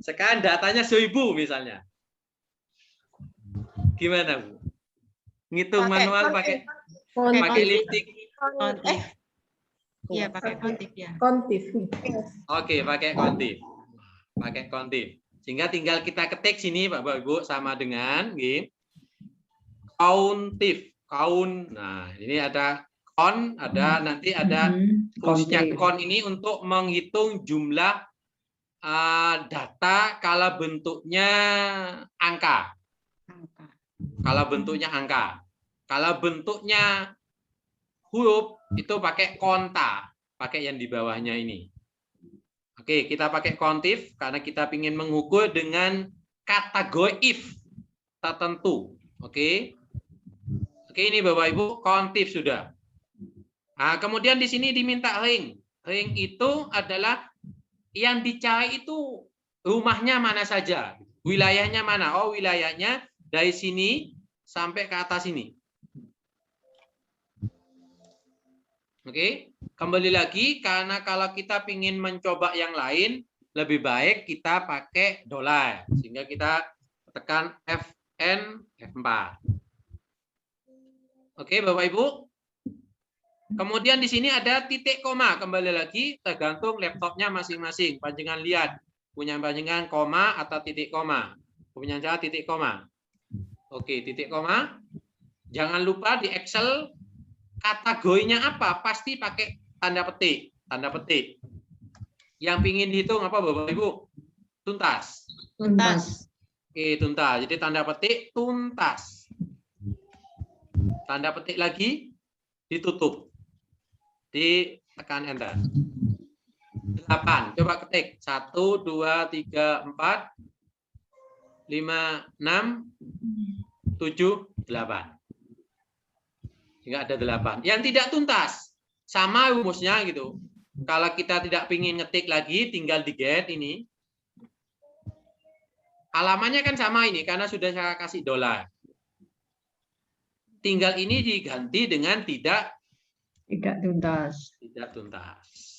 Sekarang datanya 1000 misalnya. Gimana, Bu? Ngitung manual pakai lipstick. Iya, pakai kontif ya. Kontif. Oke, pakai kontif. Pakai kontif. Sehingga tinggal kita ketik sini Bapak Ibu sama dengan kauntif. Kaun. Nah, ini ada kon, ada nanti ada fungsinya kon ini untuk menghitung jumlah data kalau bentuknya angka. Kalau bentuknya angka. Kalau bentuknya huruf itu pakai konta, pakai yang di bawahnya ini. Oke, kita pakai kontif karena kita ingin mengukur dengan kategori if tertentu. Oke. Oke, ini Bapak Ibu kontif sudah. Nah, kemudian di sini diminta ring. Ring itu adalah yang dicari itu rumahnya mana saja, wilayahnya mana. Oh, wilayahnya dari sini sampai ke atas ini. Oke, kembali lagi karena kalau kita ingin mencoba yang lain, lebih baik kita pakai dolar. Sehingga kita tekan Fn, F4. Oke, Bapak Ibu. Kemudian di sini ada titik koma. Kembali lagi tergantung laptopnya masing-masing. Panjenengan lihat, punya panjenengan koma atau titik koma. Punya saya titik koma. Oke, titik koma. Jangan lupa di Excel kategorinya apa? Pasti pakai tanda petik. Tanda petik. Yang pingin dihitung apa Bapak Ibu? Tuntas. Tuntas. Oke, tuntas. Jadi tanda petik tuntas. Tanda petik lagi ditutup. Ditekan enter. 8. Coba ketik. 1, 2, 3, 4, 5, 6, 7, 8. Hingga ada 8. Yang tidak tuntas. Sama rumusnya gitu. Kalau kita tidak ingin ngetik lagi, tinggal di-get ini. Halamannya kan sama ini, karena sudah saya kasih dolar. Tinggal ini diganti dengan tidak tuntas. Tidak tuntas.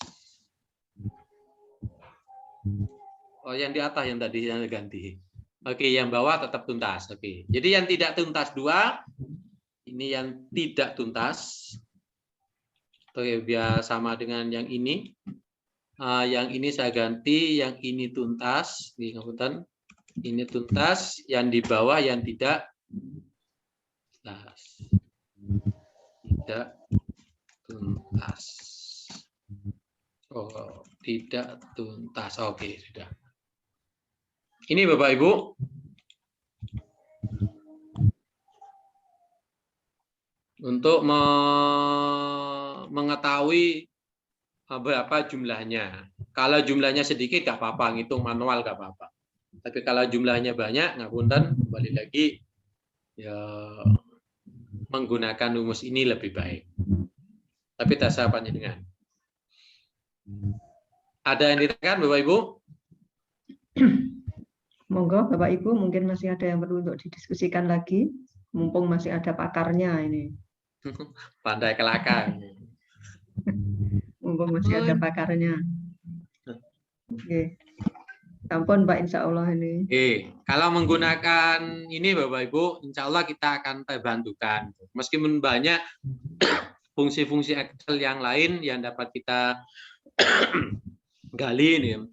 Oh, yang di atas yang tadi yang diganti. Oke, yang bawah tetap tuntas. Oke. Jadi yang tidak tuntas 2, ini yang tidak tuntas. Oke, biar sama dengan yang ini. Yang ini saya ganti, yang ini tuntas. Ini tuntas, yang di bawah yang tidak tuntas. Tidak tuntas. Oh, tidak tuntas. Oke, sudah. Ini Bapak Ibu. Untuk mengetahui berapa jumlahnya. Kalau jumlahnya sedikit nggak apa-apa, ngitung manual nggak apa-apa. Tapi kalau jumlahnya banyak, ngapunten, kembali lagi ya menggunakan rumus ini lebih baik. Tapi dasar panjenengan. Ada yang ditanyakan Bapak Ibu? Monggo Bapak Ibu, mungkin masih ada yang perlu untuk didiskusikan lagi. Mumpung masih ada pakarnya ini. Pandai kelakar. Mumpung masih ada pakarnya. Oke. Ampun Pak, insya Allah ini. Oke, kalau menggunakan ini Bapak Ibu, insya Allah kita akan terbantukan. Meskipun banyak, fungsi-fungsi Excel yang lain yang dapat kita gali nih.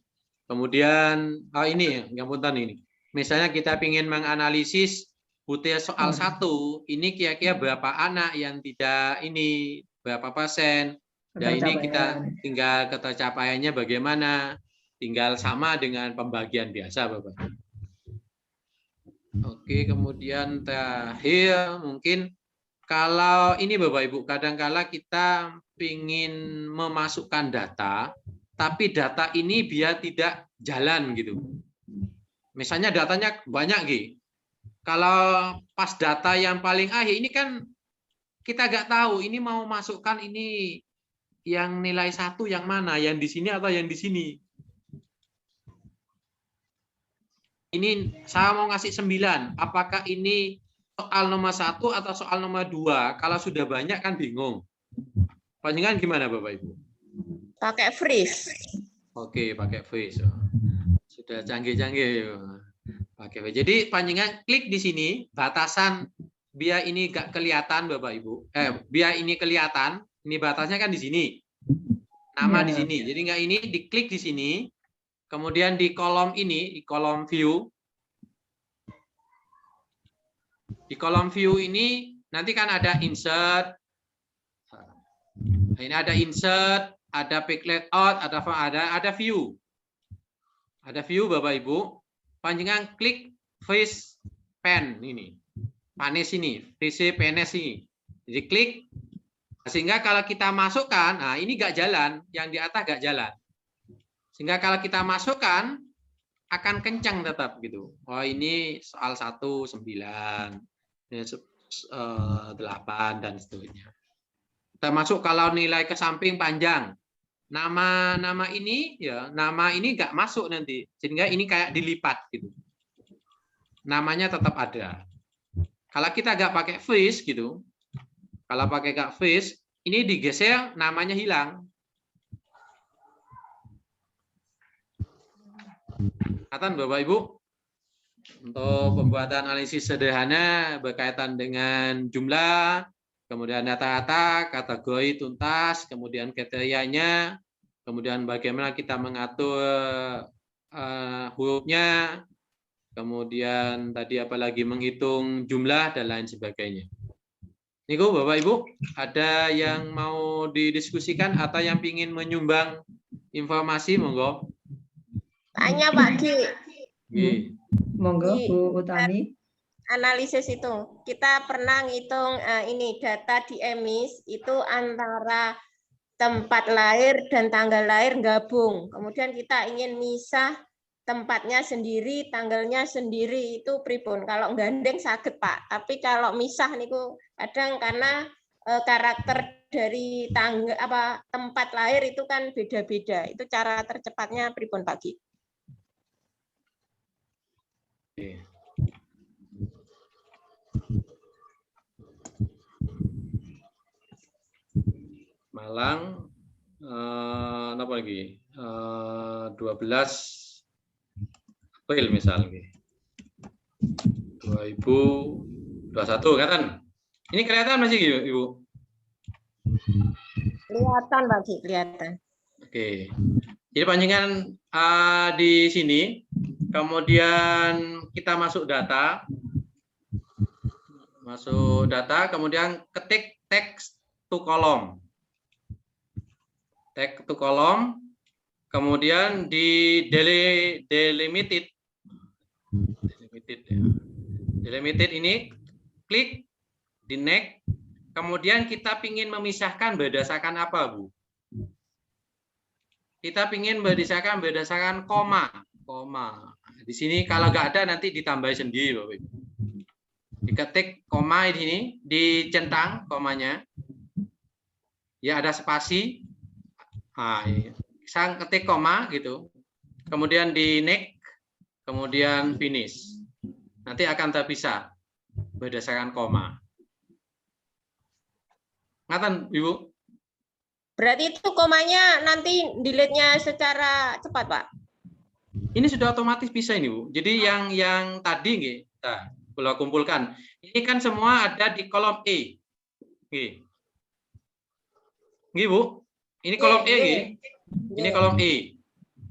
Kemudian ini yang punten ini. Misalnya kita ingin menganalisis butir soal 1, ini kira-kira berapa anak yang tidak ini, berapa pasien. Dan ini kita tinggal ketercapaiannya bagaimana, tinggal sama dengan pembagian biasa, Bapak. Oke, kemudian terakhir mungkin kalau ini Bapak Ibu, kadang-kala kita ingin memasukkan data, tapi data ini biar tidak jalan gitu. Misalnya datanya banyak gitu. Kalau pas data yang paling akhir ini kan kita nggak tahu ini mau masukkan ini yang nilai 1 yang mana, yang di sini atau yang di sini. Ini saya mau ngasih 9. Apakah ini soal nomor 1 atau soal nomor 2? Kalau sudah banyak kan bingung. Panjenengan gimana Bapak Ibu? Pakai freeze. Oke, pakai freeze. Sudah canggih-canggih. Oke, jadi panjenengan klik di sini batasan biar ini enggak kelihatan Bapak Ibu. Biar ini kelihatan, ini batasnya kan di sini. Nama di sini. Jadi enggak ini diklik di sini. Kemudian di kolom ini, di kolom view. Di kolom view ini nanti kan ada insert. Ini ada insert, ada pick layout, ada view. Ada view Bapak Ibu. Panjenengan klik face pen ini. Panes ini, face penes ini. Jadi klik sehingga kalau kita masukkan, nah ini enggak jalan, yang di atas enggak jalan. Sehingga kalau kita masukkan akan kencang tetap gitu. Oh ini soal 1 9, ini 8 dan seterusnya. Kita masuk kalau nilai ke samping panjang. Nama ini ya, nama ini enggak masuk nanti. Sehingga ini kayak dilipat gitu. Namanya tetap ada. Kalau kita enggak pakai freeze gitu. Kalau pakai enggak freeze, ini digeser namanya hilang. Kelihatan Bapak Ibu? Untuk pembuatan analisis sederhana berkaitan dengan jumlah, kemudian data-data, kategori tuntas, kemudian kriterianya, kemudian bagaimana kita mengatur hurufnya, kemudian tadi apalagi menghitung jumlah dan lain sebagainya. Niku Bapak Ibu, ada yang mau didiskusikan atau yang ingin menyumbang informasi, monggo. Tanya Pak Ki. Monggo Bu Utami. Analisis itu kita pernah ngitung ini data di emis itu antara tempat lahir dan tanggal lahir gabung. Kemudian kita ingin misah tempatnya sendiri, tanggalnya sendiri, itu pripun. Kalau gandeng saged Pak, tapi kalau misah niku kadang karena karakter dari tempat lahir itu kan beda-beda. Itu cara tercepatnya pripun Pak Ki? Malang, apa lagi? 12 April misalnya. 2021 kan? Ini kelihatan masih Ibu? Kelihatan Pak Ki, kelihatan. Oke. Jadi panjenengan di sini, kemudian kita masuk data, kemudian ketik text to column. Text to column, kemudian di delimited ini klik di next, kemudian kita ingin memisahkan berdasarkan apa Bu? Kita ingin berdasarkan koma. Di sini kalau nggak ada nanti ditambah sendiri Bapak Ibu. Diketik koma di sini, dicentang komanya. Ya ada spasi. Nah, sang ketik koma gitu. Kemudian di next, kemudian finish. Nanti akan terpisah berdasarkan koma. Ngaten Ibu? Berarti itu komanya nanti delete-nya secara cepat, Pak? Ini sudah otomatis bisa ini, Bu. Jadi yang tadi nggih, kita kumpulkan. Ini kan semua ada di kolom E. Oke. Nggih, Bu. Ini kolom E nggih. Ini Nggih. kolom E.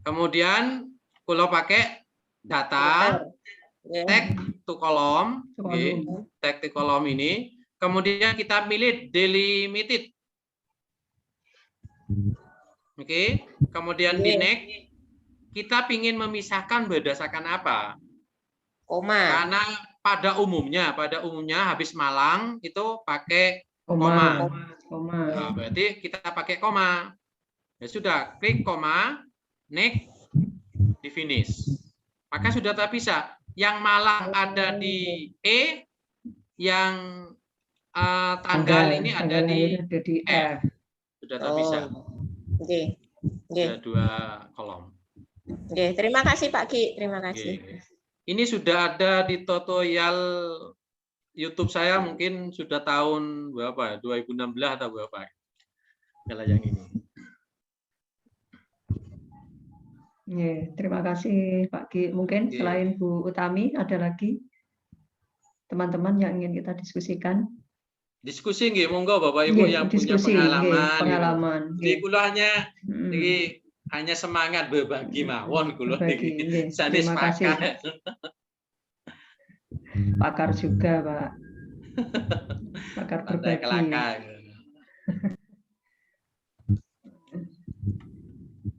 Kemudian kula pakai data Nggih. tag to kolom, nggih. Tag to kolom ini. Kemudian kita pilih delimited. Oke. Kemudian di Nggih. next kita ingin memisahkan berdasarkan apa? Koma. Karena pada umumnya habis Malang itu pakai koma. Nah, berarti kita pakai koma. Ya sudah, klik koma, next, di finish. Maka sudah terpisah. Yang Malang ada di E, yang tanggal ini ada di F. Sudah terpisah. Oke. Ada 2 kolom. Oke, terima kasih Pak Ki, terima kasih. Ini sudah ada di tutorial YouTube saya, mungkin sudah tahun berapa? 2016 atau berapa? Kalau yang ini. Terima kasih Pak Ki. Mungkin selain Bu Utami ada lagi teman-teman yang ingin kita diskusikan. Diskusi nggih, monggo Bapak Ibu yang diskusi, punya pengalaman. Jadi kula hanya semangat berbagi mawon kula iki. Terima kasih. Pakar juga, Pak. Pakar berbagi.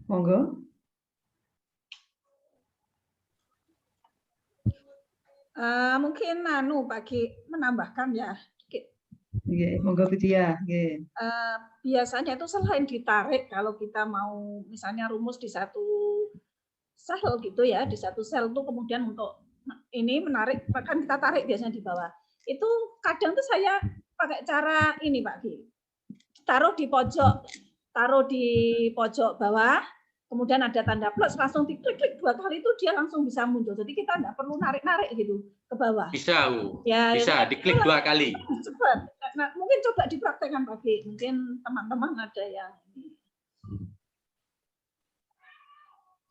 Monggo. Mungkin bagi menambahkan ya. Monggo Vidya. Biasanya itu selain ditarik, kalau kita mau misalnya rumus di satu sel gitu ya, di satu sel itu kemudian untuk ini menarik, kan kita tarik biasanya di bawah. Itu kadang tuh saya pakai cara ini Pak Ki. Taruh di pojok bawah, kemudian ada tanda plus, langsung diklik-klik 2 kali itu dia langsung bisa muncul. Jadi kita nggak perlu narik-narik gitu ke bawah. Bisa, Bu. Ya, bisa diklik 2 kali. Cepat. Nah, mungkin coba dipraktekkan Pak Ki. Mungkin teman-teman ada yang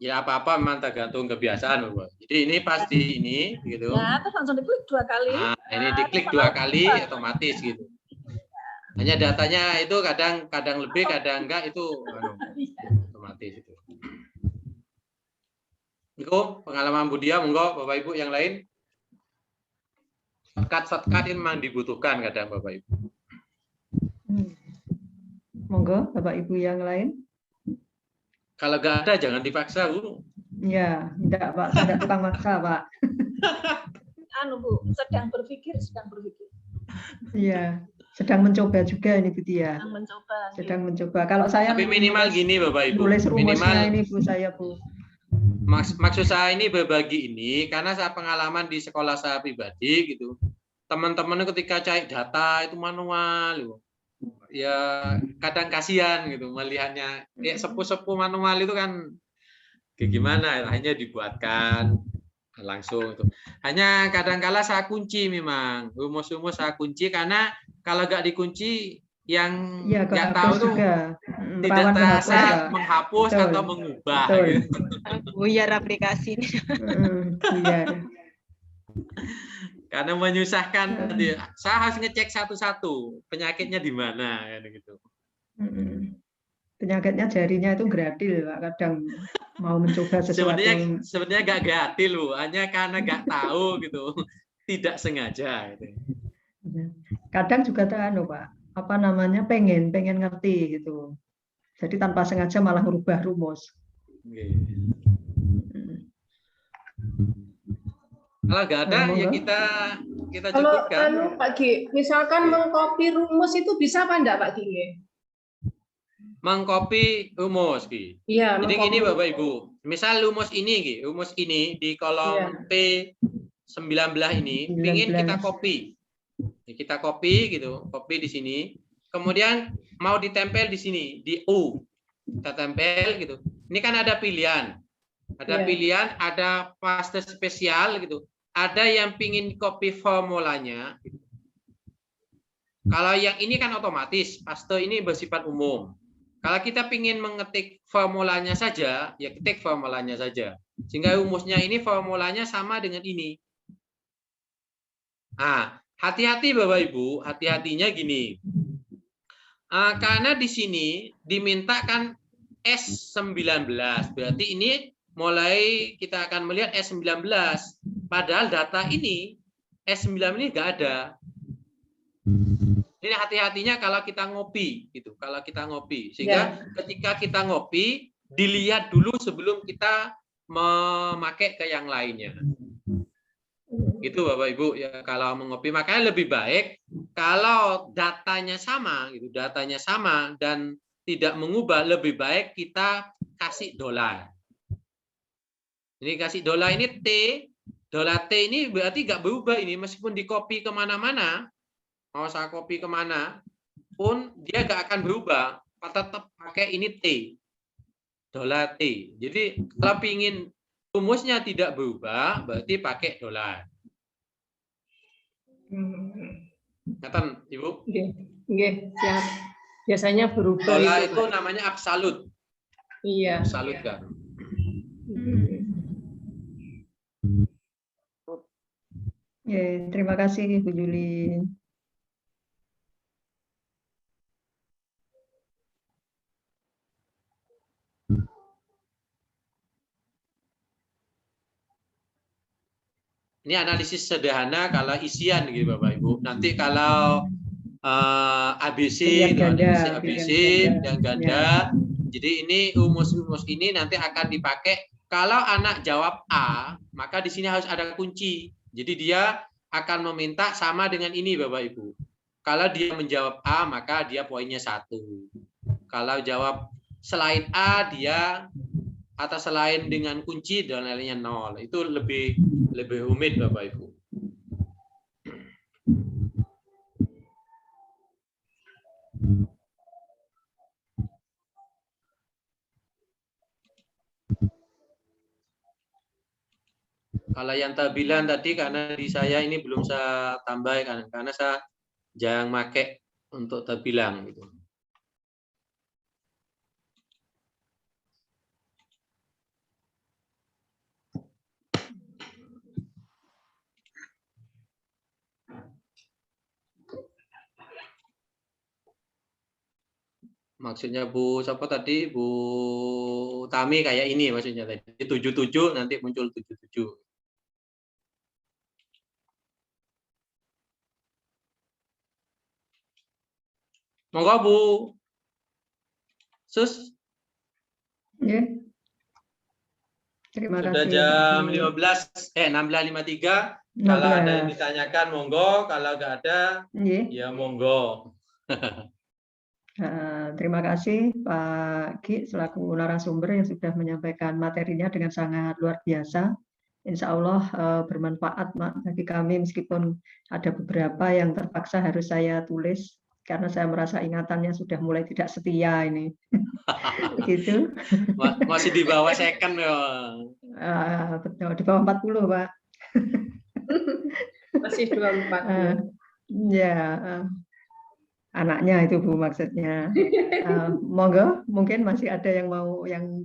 ya apa-apa memang tergantung kebiasaan, Bu. Jadi ini pasti ini gitu. Ya, terus langsung diklik 2 kali. Nah, ini diklik 2 kali otomatis gitu. Hanya datanya itu kadang lebih, kadang enggak, itu otomatis itu. Itu pengalaman Budia, monggo Bapak Ibu yang lain. Shortcut ini memang dibutuhkan kadang Bapak Ibu. Monggo Bapak Ibu yang lain. Kalau nggak ada jangan dipaksa, Bu. Ya, tidak Pak, saya tukang maksa Pak. Bu, sedang berpikir. Iya, sedang mencoba juga ini Bu Tia. Sedang mencoba. Kalau saya tapi minimal gini Bapak Ibu. Tulis rumusnya minimal ini Bu, saya Bu. Maksud saya ini berbagi ini karena saya pengalaman di sekolah saya pribadi gitu. Teman-teman ketika cari data itu manual gitu. Ya kadang kasihan gitu melihatnya. Ya sepuh-sepuh manual itu kan kayak gimana, hanya dibuatkan langsung itu. Hanya kadang-kala saya kunci memang. Rumus-rumus saya kunci karena kalau nggak dikunci yang nggak tahu tuh tidak terasa menghapus atau mengubah. Gitu. Buyar aplikasi ini. Karena menyusahkan, saya harus ngecek satu-satu penyakitnya di mana, gitu. Penyakitnya jarinya itu gradil, Pak. Kadang mau mencoba sesuatu. Sebenarnya nggak gradil, Bu. Hanya karena nggak tahu gitu, tidak sengaja. Gitu. Kadang juga Pak. Apa namanya pengen ngerti gitu. Jadi tanpa sengaja malah merubah rumus. Kalau nggak ada ya kita cukupkan. Kalau Pak Ki, misalkan mengcopy rumus itu bisa apa enggak Pak Ki? Mengcopy rumus, Ki. Iya. Jadi gini Bapak Ibu, misal rumus ini di kolom P19 ini, pingin kita copy. Kita copy gitu, copy di sini. Kemudian mau ditempel di sini di U, kita tempel gitu. Ini kan ada pilihan. Pilihan, ada paste spesial gitu. Ada yang pingin copy formulanya. Gitu. Kalau yang ini kan otomatis, paste ini bersifat umum. Kalau kita pingin mengetik formulanya saja, ya ketik formulanya saja. Sehingga rumusnya ini formulanya sama dengan ini. Nah, hati-hati Bapak Ibu, hati-hatinya gini. Karena di sini dimintakan S19, berarti ini mulai kita akan melihat S19. Padahal data ini S9 ini nggak ada. Ini hati-hatinya kalau kita ngopi, gitu. Kalau kita ngopi, sehingga ketika kita ngopi dilihat dulu sebelum kita memakai ke yang lainnya. Itu Bapak Ibu ya, kalau mengopi makanya lebih baik kalau datanya sama gitu, datanya sama dan tidak mengubah, lebih baik kita kasih dolar. Ini kasih dolar ini T, dolar T ini berarti nggak berubah ini meskipun di copy kemana-mana, mau saya copy kemana pun dia nggak akan berubah, tetap pakai ini T, dolar T. Jadi kalau ingin rumusnya tidak berubah berarti pakai dolar. Ngatan, Ibu? Nggih, siap. Biasanya berubah dolar itu, itu namanya absolut. Iya. Absolut kan. Terima kasih Bu Juli. Ini analisis sederhana kalau isian gitu Bapak Ibu. Nanti kalau ABC, itu analisis ABC yang ganda. Jadi ini rumus-rumus ini nanti akan dipakai kalau anak jawab A, maka di sini harus ada kunci. Jadi dia akan meminta sama dengan ini Bapak Ibu. Kalau dia menjawab A, maka dia poinnya 1. Kalau jawab selain A, dia atau selain dengan kunci dan lainnya 0. Itu lebih rumit Bapak Ibu. Kalau yang tabilan tadi karena di saya ini belum saya tambahkan karena saya jarang pakai untuk tabilan gitu. Maksudnya Bu siapa tadi? Bu Tami kayak ini maksudnya tadi. 77 nanti muncul 77. Monggo Bu. Sus. Ya. Terima Sudah kasih. jam 16.53. Kalau ada yang ditanyakan monggo, kalau nggak ada ya monggo. Terima kasih Pak Ki selaku narasumber yang sudah menyampaikan materinya dengan sangat luar biasa. Insya Allah bermanfaat bagi kami meskipun ada beberapa yang terpaksa harus saya tulis karena saya merasa ingatannya sudah mulai tidak setia ini. Begitu. Masih di bawah second ya. Betul, di bawah 40 Pak. Masih 24. Ya. Anaknya itu Bu maksudnya. Monggo, mungkin masih ada yang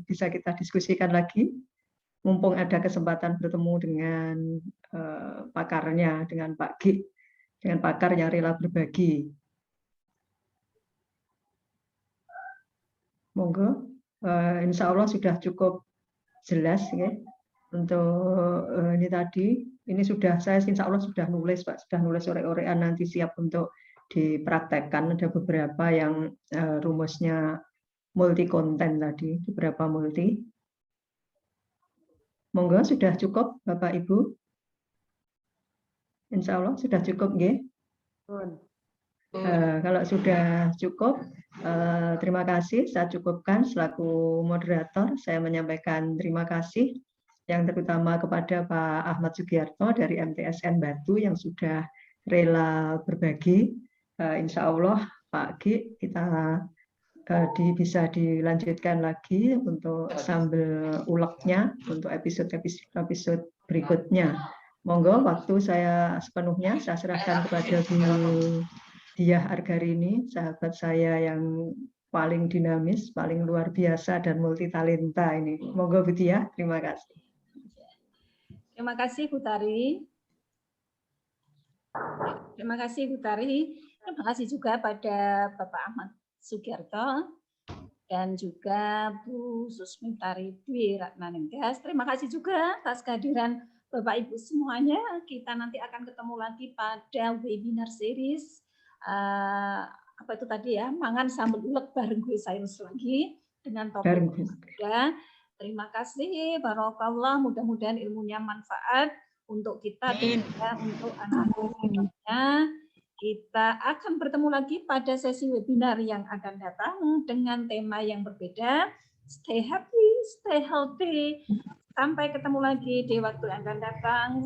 bisa kita diskusikan lagi. Mumpung ada kesempatan bertemu dengan pakarnya, dengan Pak Ki, dengan pakar yang rela berbagi. Monggo, insya Allah sudah cukup jelas ya untuk ini tadi. Ini sudah saya insya Allah sudah nulis Pak, sudah nulis ore-orean nanti siap untuk dipraktekkan. Ada beberapa yang rumusnya multi konten tadi, beberapa multi. Monggo sudah cukup Bapak Ibu. Insya Allah sudah cukup nggih. Kalau sudah cukup, terima kasih. Saya cukupkan selaku moderator. Saya menyampaikan terima kasih yang terutama kepada Pak Ahmad Sugiarto dari MTSN Batu yang sudah rela berbagi. Insya Allah Pak Ki kita bisa dilanjutkan lagi untuk sambal uleknya untuk episode berikutnya. Monggo waktu saya sepenuhnya saya serahkan kepada Bu Diah Argarini, sahabat saya yang paling dinamis, paling luar biasa dan multi talenta ini. Monggo Bu Diah, terima kasih. Terima kasih Bu Tari. Terima kasih Bu Tari. Terima kasih juga pada Bapak Ahmad Sugiarto, dan juga Bu Susmitari Dwi Ratnaningtyas. Terima kasih juga atas kehadiran Bapak Ibu semuanya. Kita nanti akan ketemu lagi pada webinar series apa itu tadi ya, mangan sambal ulek bareng gue sains lagi dengan topik juga. Terima kasih, barokallah, mudah-mudahan ilmunya manfaat untuk kita dan juga untuk anak-anaknya. Kita akan bertemu lagi pada sesi webinar yang akan datang dengan tema yang berbeda. Stay happy, stay healthy. Sampai ketemu lagi di waktu yang akan datang.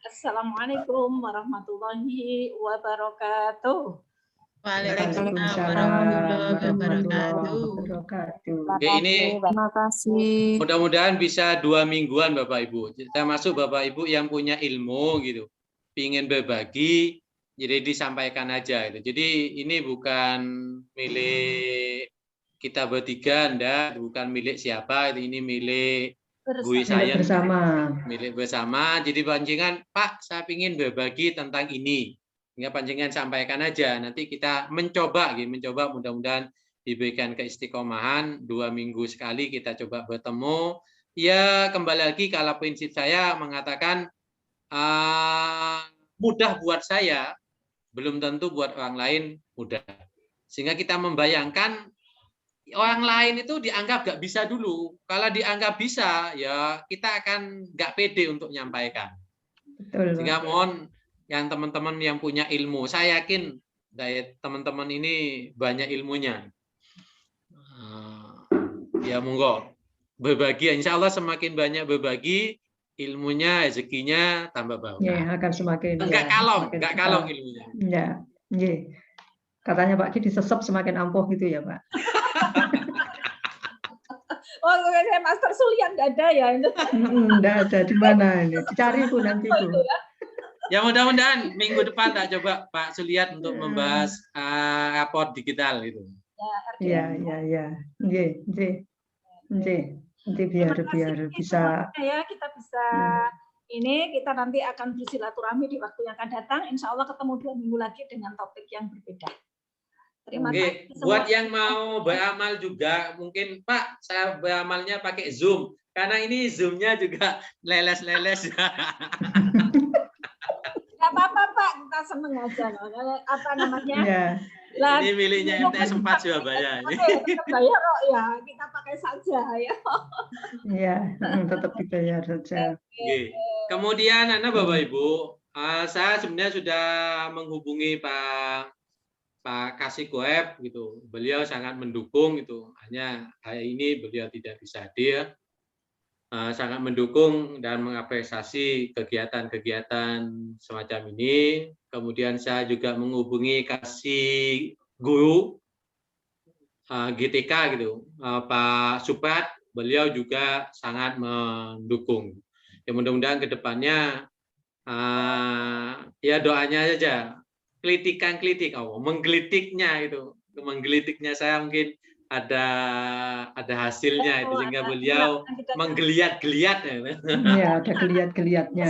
Assalamualaikum warahmatullahi wabarakatuh. Waalaikumsalam warahmatullahi wabarakatuh. Oke, ini Terima kasih. mudah-mudahan bisa 2 mingguan Bapak Ibu. Kita masuk Bapak Ibu yang punya ilmu gitu, ingin berbagi, jadi disampaikan aja gitu. Jadi ini bukan milik kita bertiga, Anda, bukan milik siapa, ini milik Bui saya bersama. Milik bersama. Jadi panjenengan, Pak, saya ingin berbagi tentang ini. Hingga panjenengan sampaikan aja. Nanti kita mencoba mudah-mudahan diberikan keistiqomahan 2 minggu sekali kita coba bertemu. Ya kembali lagi kalau prinsip saya mengatakan mudah buat saya, belum tentu buat orang lain mudah. Sehingga kita membayangkan orang lain itu dianggap nggak bisa dulu. Kalau dianggap bisa, ya kita akan nggak pede untuk menyampaikan. Betul. Sehingga mohon yang teman-teman yang punya ilmu, saya yakin dari teman-teman ini banyak ilmunya. Ya monggo berbagi. Insya Allah semakin banyak berbagi, ilmunya, rezekinya tambah banyak. Ya, akan semakin. Enggak kalong ilmunya. Ya, ya. Katanya Pak Ki disesep semakin ampuh gitu ya Pak. Oh, Master Sulian nggak ada ya? Nggak ada, di mana ini? Dicari Bu nanti Bu. Ya mudah-mudahan minggu depan tak coba Pak Suliat untuk membahas raport digital itu. Ya. Nanti biar bisa. Ya, kita bisa ini, kita nanti akan bersilaturahmi di waktu yang akan datang. Insya Allah ketemu 2 minggu lagi dengan topik yang berbeda. Terima kasih. Buat yang mau beramal juga, mungkin Pak, saya beramalnya pakai Zoom. Karena ini Zoom-nya juga leles-leles. Nggak apa-apa Pak, kita seneng aja loh. Apa namanya? Ya. Lah, ini miliknya MTS 4 Surabaya. Tetap bayar kok ya, kita pakai saja ya. Ya, tetap dibayar saja. Kemudian Bapak Ibu, saya sebenarnya sudah menghubungi Pak Kasih Goeb gitu. Beliau sangat mendukung gitu. Hanya hari ini beliau tidak bisa hadir. Sangat mendukung dan mengapresiasi kegiatan-kegiatan semacam ini. Kemudian saya juga menghubungi Kasih Guru GTK gitu, Pak Suprat, beliau juga sangat mendukung. Ya mudah-mudahan ke depannya ya doanya saja, menggelitiknya saya mungkin ada hasilnya itu, sehingga beliau menggeliat-geliat ya. Iya, ada geliat-geliatnya.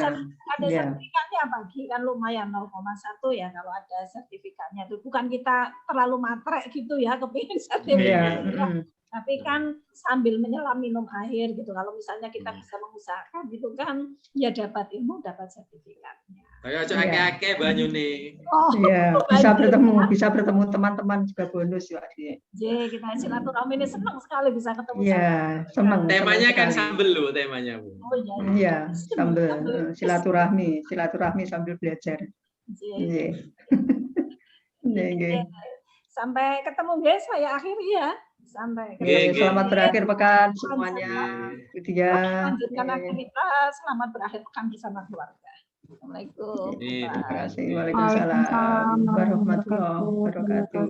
Ada sertifikatnya bagi kan lumayan 0,1 ya kalau ada sertifikatnya itu. Bukan kita terlalu matre gitu ya kepingin sertifikat. Tapi kan sambil menyelam minum air gitu. Kalau misalnya kita bisa mengusahakan gitu kan, ya dapat ilmu, dapat sertifikatnya. Ayo ake-ake banyu nih. Iya, bisa bertemu teman-teman juga bonus ya. Kita silaturahmi ini senang sekali bisa ketemu. Iya, senang. Temanya kan sambel loh temanya Bu. Oh iya. Iya, sambel silaturahmi sambil belajar. Iya. Sampai ketemu guys, saya akhiri ya. Sampai selamat berakhir pekan semuanya. Lanjutkan aktivitas, selamat berakhir pekan bersama keluarga. Assalamualaikum. Terima kasih. Waalaikumsalam warahmatullahi wabarakatuh.